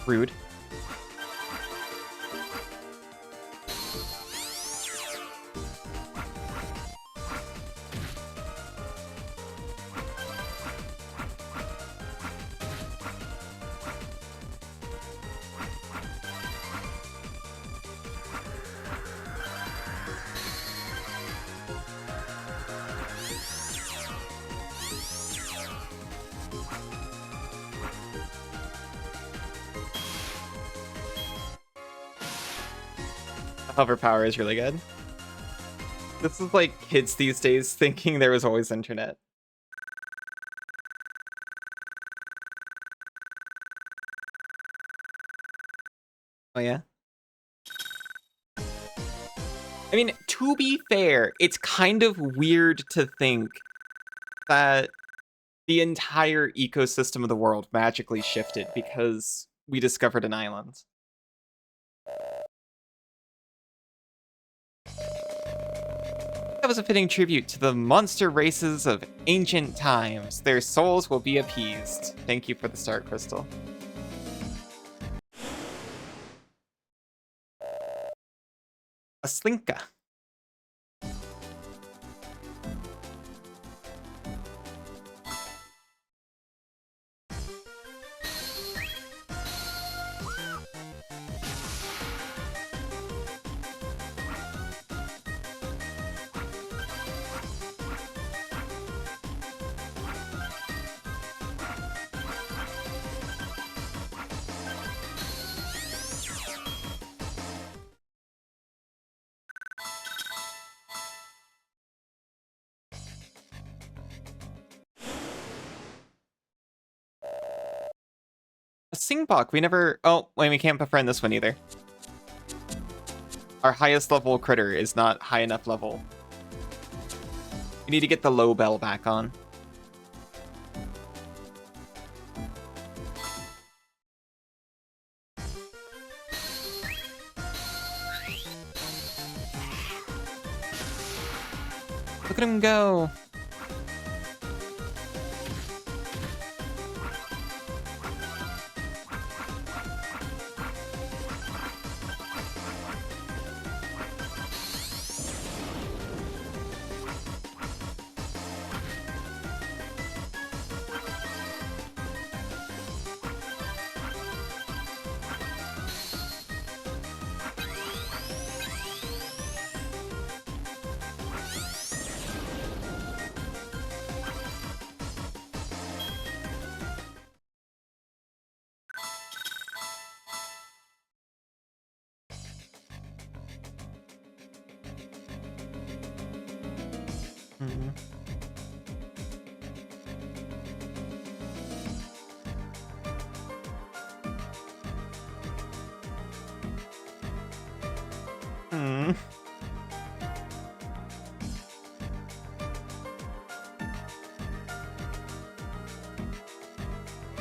Rude. Hover power is really good. This is like kids these days thinking there was always internet. Oh yeah? I mean, to be fair, it's kind of weird to think that the entire ecosystem of the world magically shifted because we discovered an island. That was a fitting tribute to the monster races of ancient times. Their souls will be appeased. Thank you for the star crystal. A slinka. A Singbok, we never... Oh, wait, we can't befriend this one either. Our highest level critter is not high enough level. We need to get the low bell back on. Look at him go.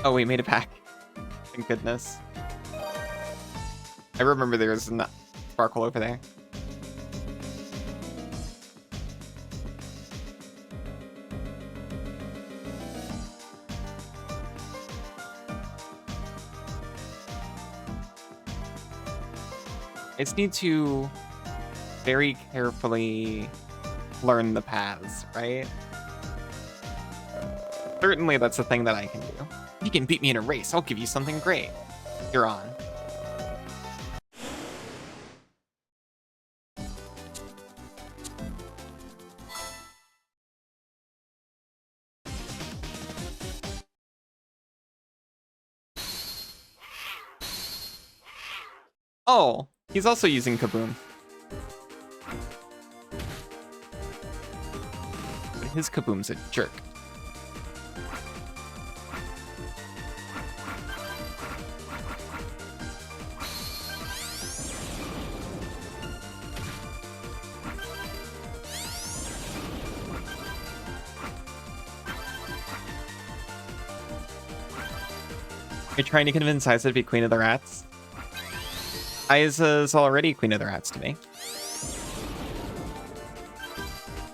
Oh, we made it back. Thank goodness. I remember there was a sparkle over there. I just need to very carefully learn the paths, right? Certainly that's a thing that I can do. You can beat me in a race, I'll give you something great. You're on. Oh, he's also using Kaboom. But his Kaboom's a jerk. You're trying to convince Isa to be Queen of the Rats? Isa's already Queen of the Rats to me.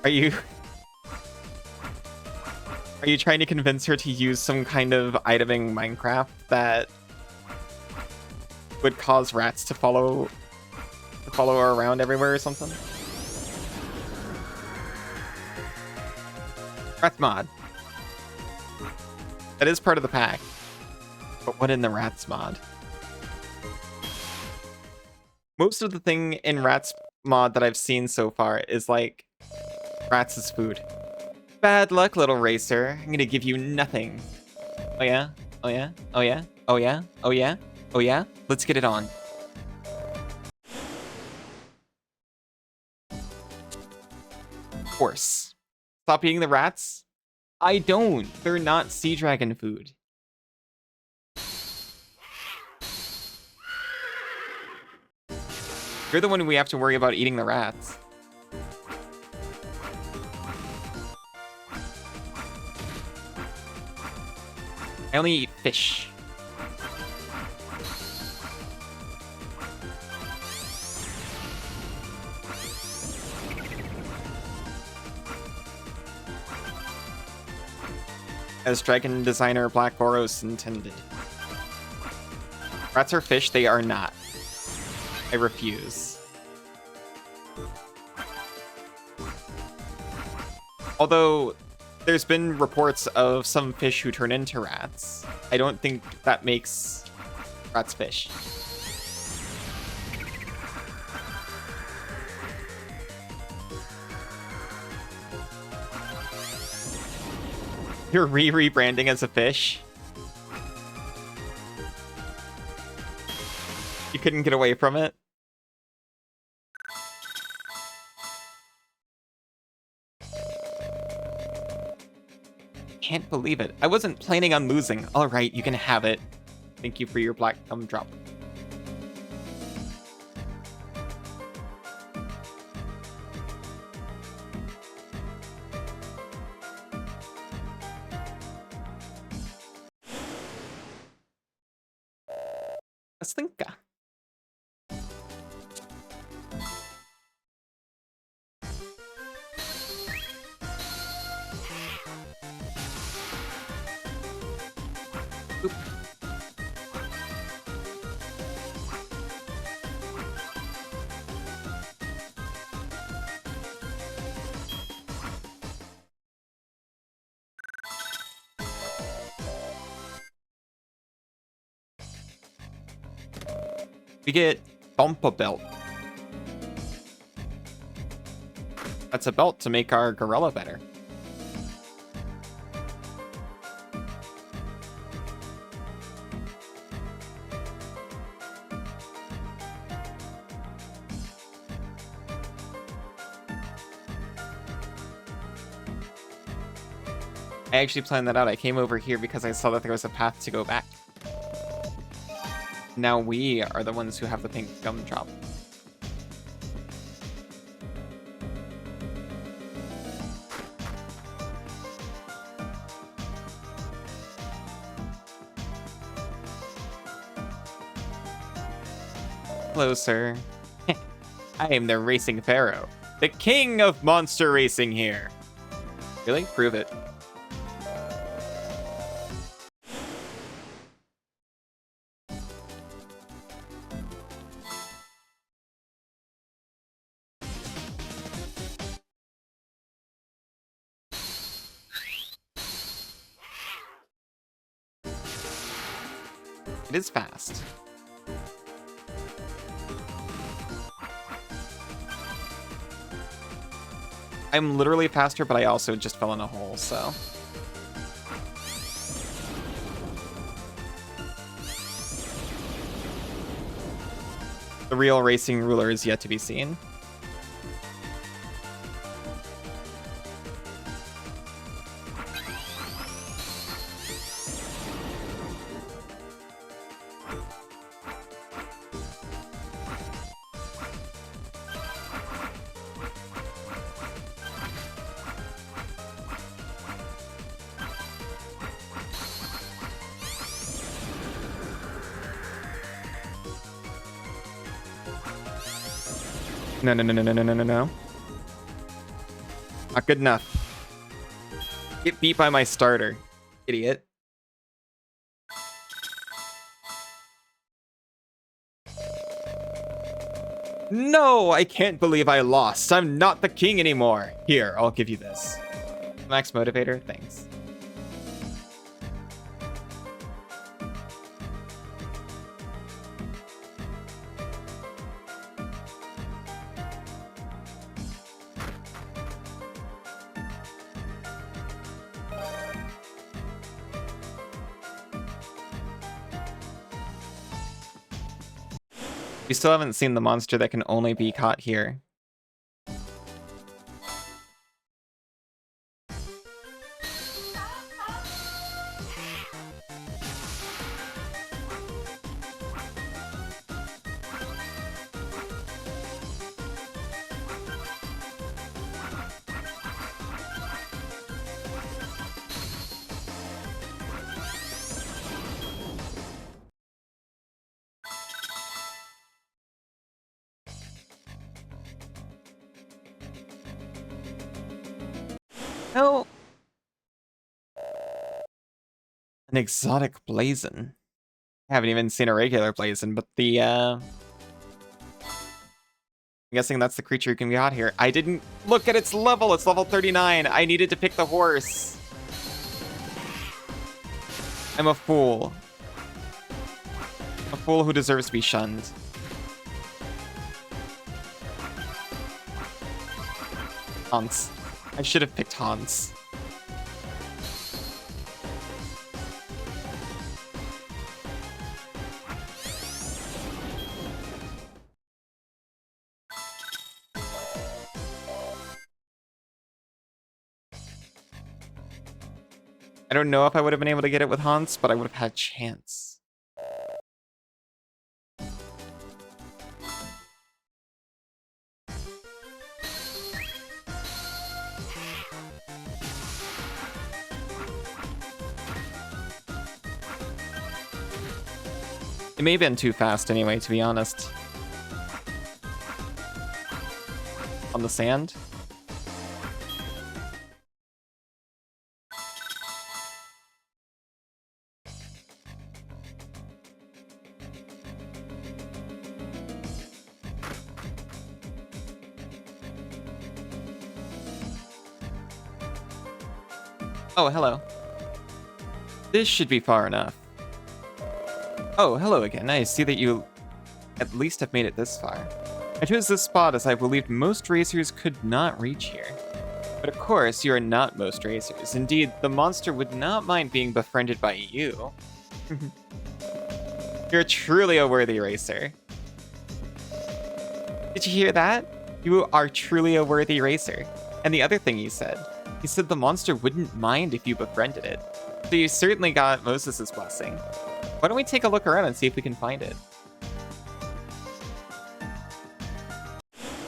Are you trying to convince her to use some kind of iteming Minecraft that would cause rats to follow her around everywhere or something. Rats mod. That is part of the pack. But what in the rats mod? Most of the thing in rats mod that I've seen so far is like rats is food. Bad luck, little racer. I'm gonna give you nothing. Oh yeah? Oh yeah? Oh yeah? Oh yeah? Oh yeah? Oh yeah? Let's get it on. Horse. Stop eating the rats? I don't. They're not sea dragon food. You're the one we have to worry about eating the rats. I only eat fish. As dragon designer Black Boros intended. Rats are fish, they are not. I refuse. Although, there's been reports of some fish who turn into rats. I don't think that makes rats fish. You're rebranding as a fish? You couldn't get away from it? Can't believe it. I wasn't planning on losing. Alright, you can have it. Thank you for your black gumdrop. Slinka. Oop. We get Bumpa Belt. That's a belt to make our gorilla better. I actually planned that out. I came over here because I saw that there was a path to go back. Now we are the ones who have the pink gumdrop. Hello, sir. I am the Racing Pharaoh, the king of monster racing here. Really? Prove it. It is fast. I'm literally faster, but I also just fell in a hole, so. The real racing ruler is yet to be seen. No, no, no, no, no, no, no, no, no. Not good enough. Get beat by my starter, idiot. No, I can't believe I lost. I'm not the king anymore. Here, I'll give you this. Max motivator, thanks. We still haven't seen the monster that can only be caught here. No. An exotic blazon. I haven't even seen a regular blazon, but the I'm guessing that's the creature who can be caught here. I didn't look at its level. It's level 39. I needed to pick the horse. I'm a fool. A fool who deserves to be shunned. Hans. I should have picked Hans. I don't know if I would have been able to get it with Hans, but I would have had a chance. It may have been too fast anyway, to be honest. On the sand? Oh, hello. This should be far enough. Oh, hello again. I see that you at least have made it this far. I chose this spot as I believed most racers could not reach here. But of course, you are not most racers. Indeed, the monster would not mind being befriended by you. You're truly a worthy racer. Did you hear that? You are truly a worthy racer. And the other thing he said the monster wouldn't mind if you befriended it. So you certainly got Moses' blessing. Why don't we take a look around and see if we can find it?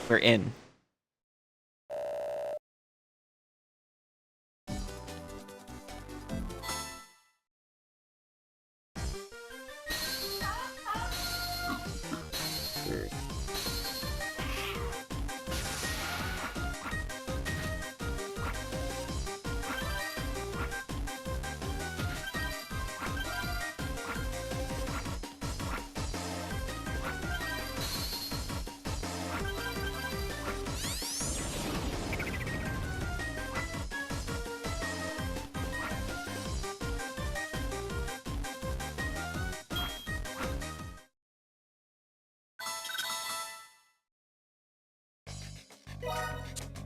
We're in.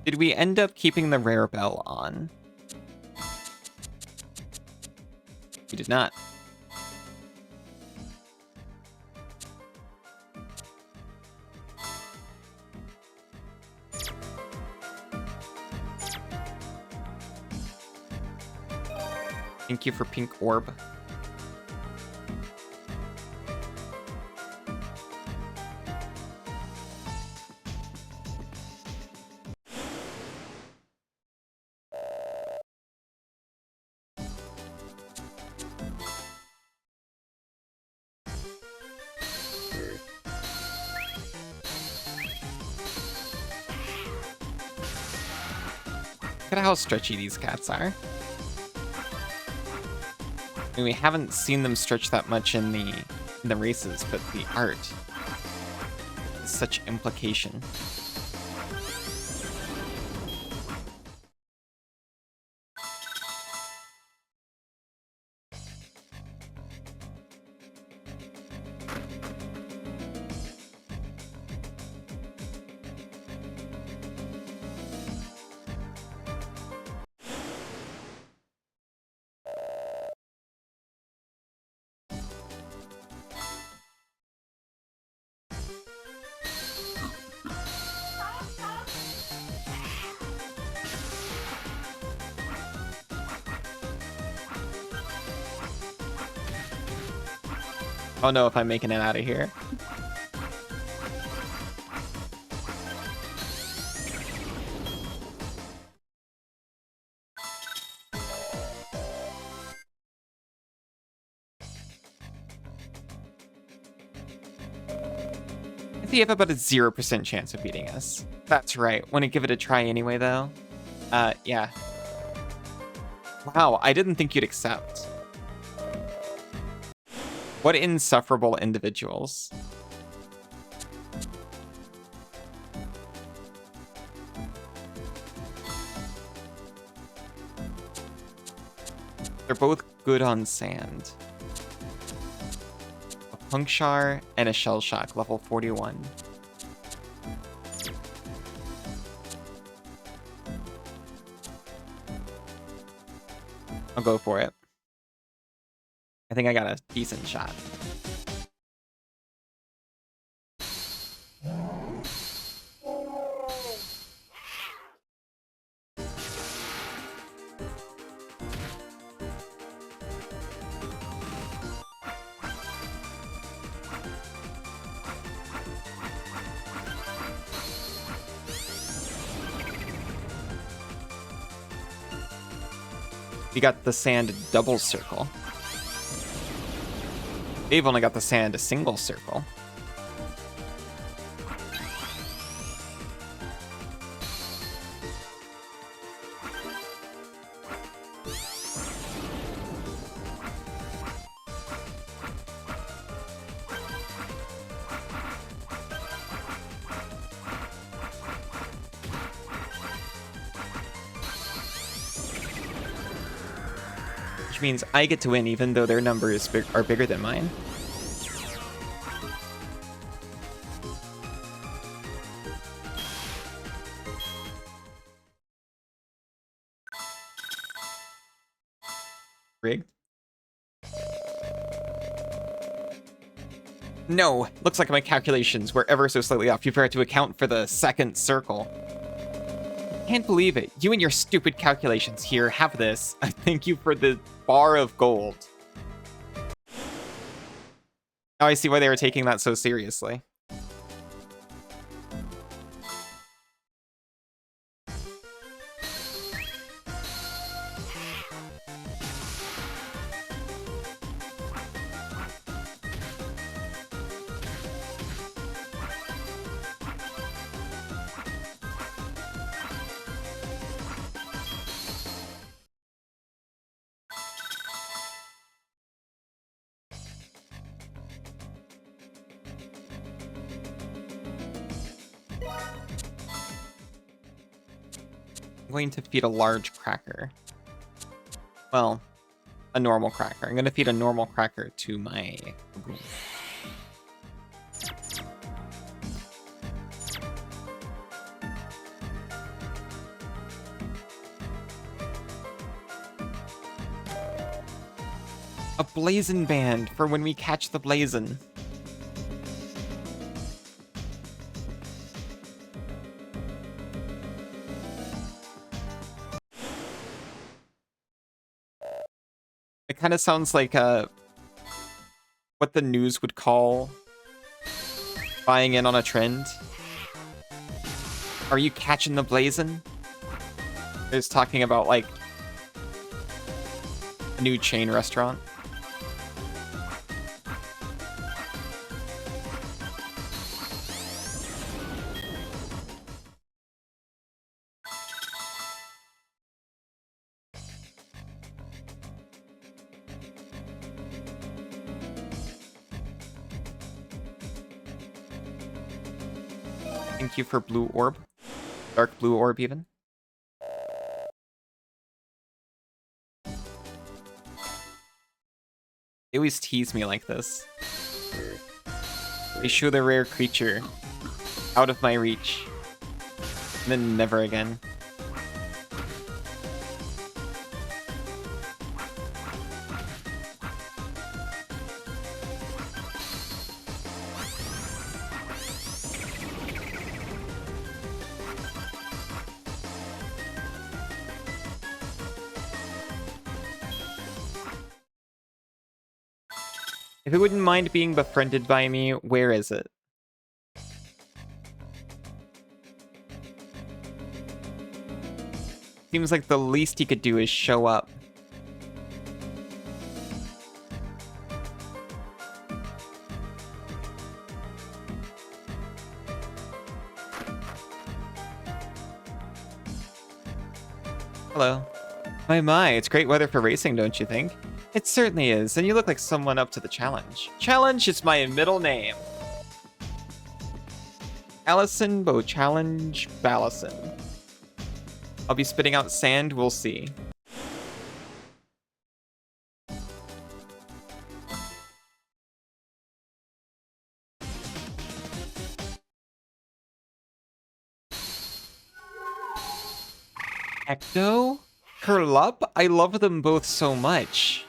Did we end up keeping the rare bell on? We did not. Thank you for pink orb. Look at how stretchy these cats are. I mean, we haven't seen them stretch that much in the races, but the art is such implication. Oh no, if I'm making it out of here. I think you have about a 0% chance of beating us. That's right. Want to give it a try anyway, though? Yeah. Wow, I didn't think you'd accept. What insufferable individuals. They're both good on sand. A Puncture and a Shell Shock, level 41. I'll go for it. I think I got a decent shot. We got the sand double circle. They've only got the sand a single circle. Which means I get to win even though their numbers are bigger than mine. Rigged? No, looks like my calculations were ever so slightly off. You forgot to account for the second circle. Can't believe it. You and your stupid calculations. Here, have this. I thank you for the bar of gold. Now I see why they were taking that so seriously. I'm going to feed a large cracker. Well, a normal cracker. I'm going to feed a normal cracker to my baboon. A blazon band for when we catch the blazon. It kind of sounds like what the news would call buying in on a trend. Are you catching the blazon? It's talking about like a new chain restaurant. Thank you for blue orb. Dark blue orb, even. They always tease me like this. They show the rare creature out of my reach. And then never again. If it wouldn't mind being befriended by me, where is it? Seems like the least he could do is show up. Hello. My, it's great weather for racing, don't you think? It certainly is, and you look like someone up to the challenge. Challenge is my middle name. Allison Bo Challenge Ballison. I'll be spitting out sand, we'll see. Ecto? Curl up? I love them both so much.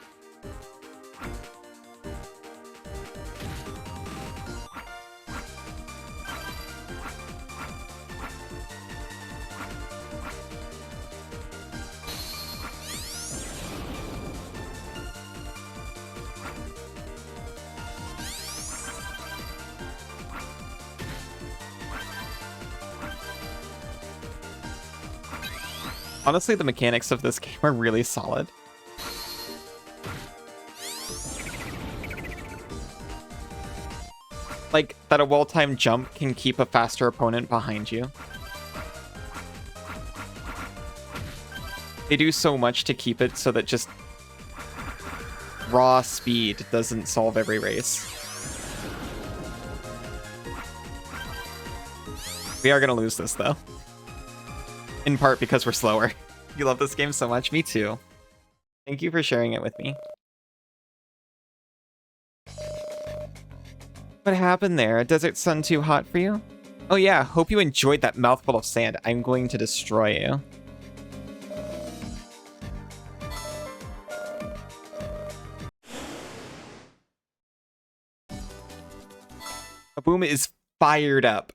Honestly, the mechanics of this game are really solid. Like, that a well-timed jump can keep a faster opponent behind you. They do so much to keep it so that just raw speed doesn't solve every race. We are gonna lose this, though. In part because we're slower. You love this game so much. Me too. Thank you for sharing it with me. What happened there? A desert sun too hot for you? Oh yeah, hope you enjoyed that mouthful of sand. I'm going to destroy you. Boom is fired up.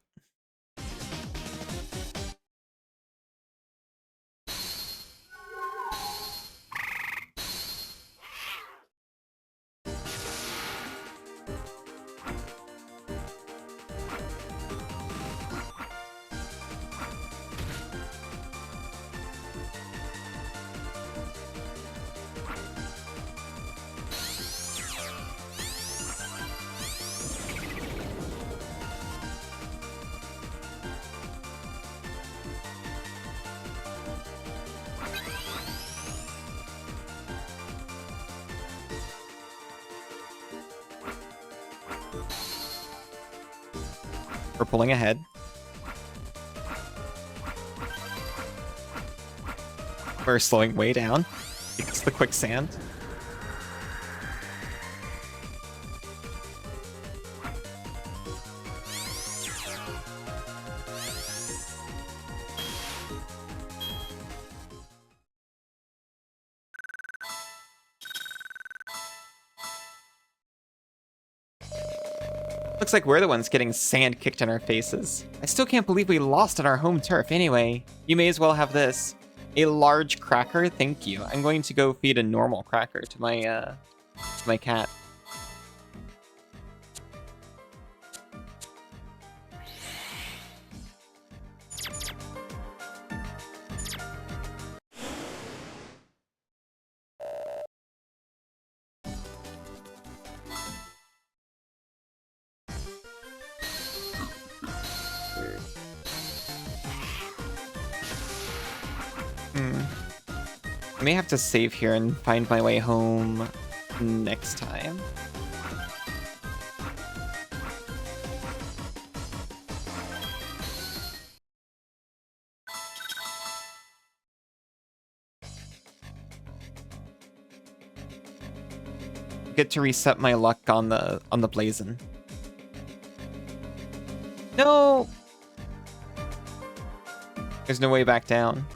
We're pulling ahead. We're slowing way down because of the quicksand. Looks like we're the ones getting sand kicked in our faces. I still can't believe we lost on our home turf. Anyway, you may as well have this. A large cracker, thank you. I'm going to go feed a normal cracker to my cat. I may have to save here and find my way home next time. get to reset my luck on the Blazon. No! There's no way back down.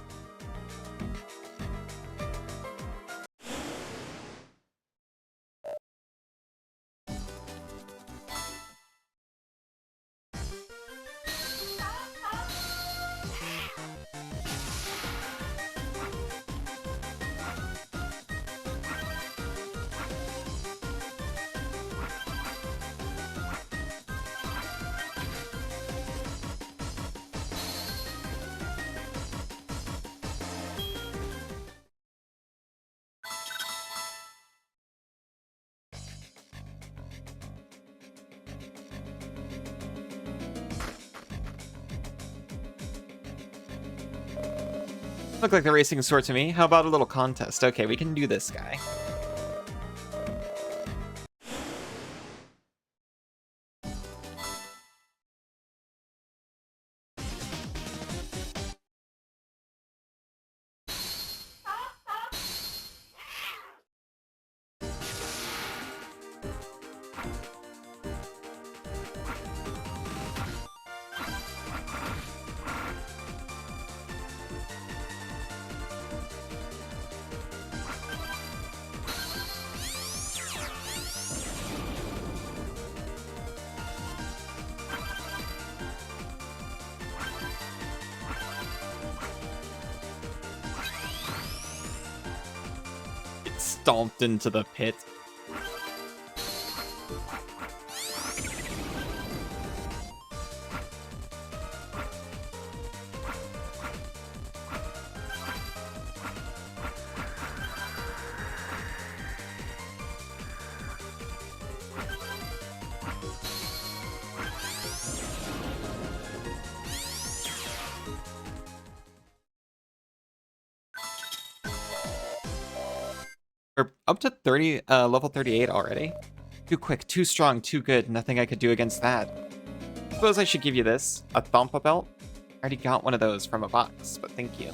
Look like the racing sort to me. How about a little contest? Okay, we can do this guy. Stomped into the pit. We're up to level 38 already. Too quick, too strong, too good. Nothing I could do against that. Suppose I should give you this. A Thampa belt? I already got one of those from a box, but thank you.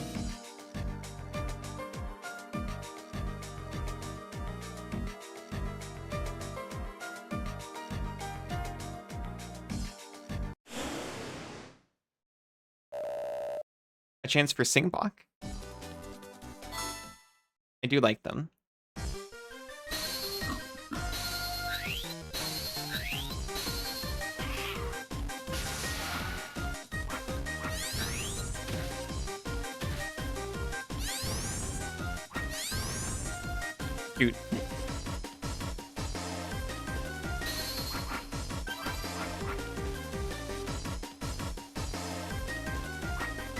A chance for Singbok? I do like them. Shoot.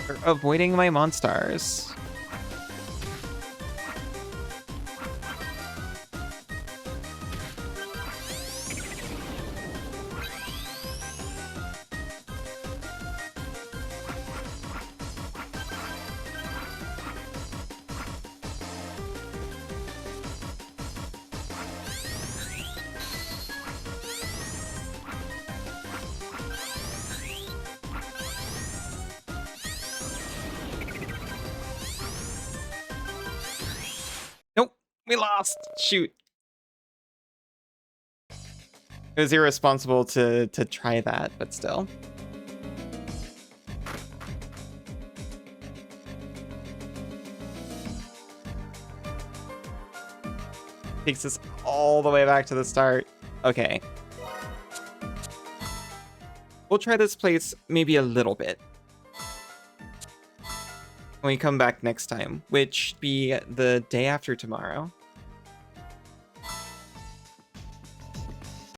They're avoiding my monsters. We lost! Shoot. It was irresponsible to try that, but still. Takes us all the way back to the start. Okay. We'll try this place maybe a little bit when we come back next time, which be the day after tomorrow.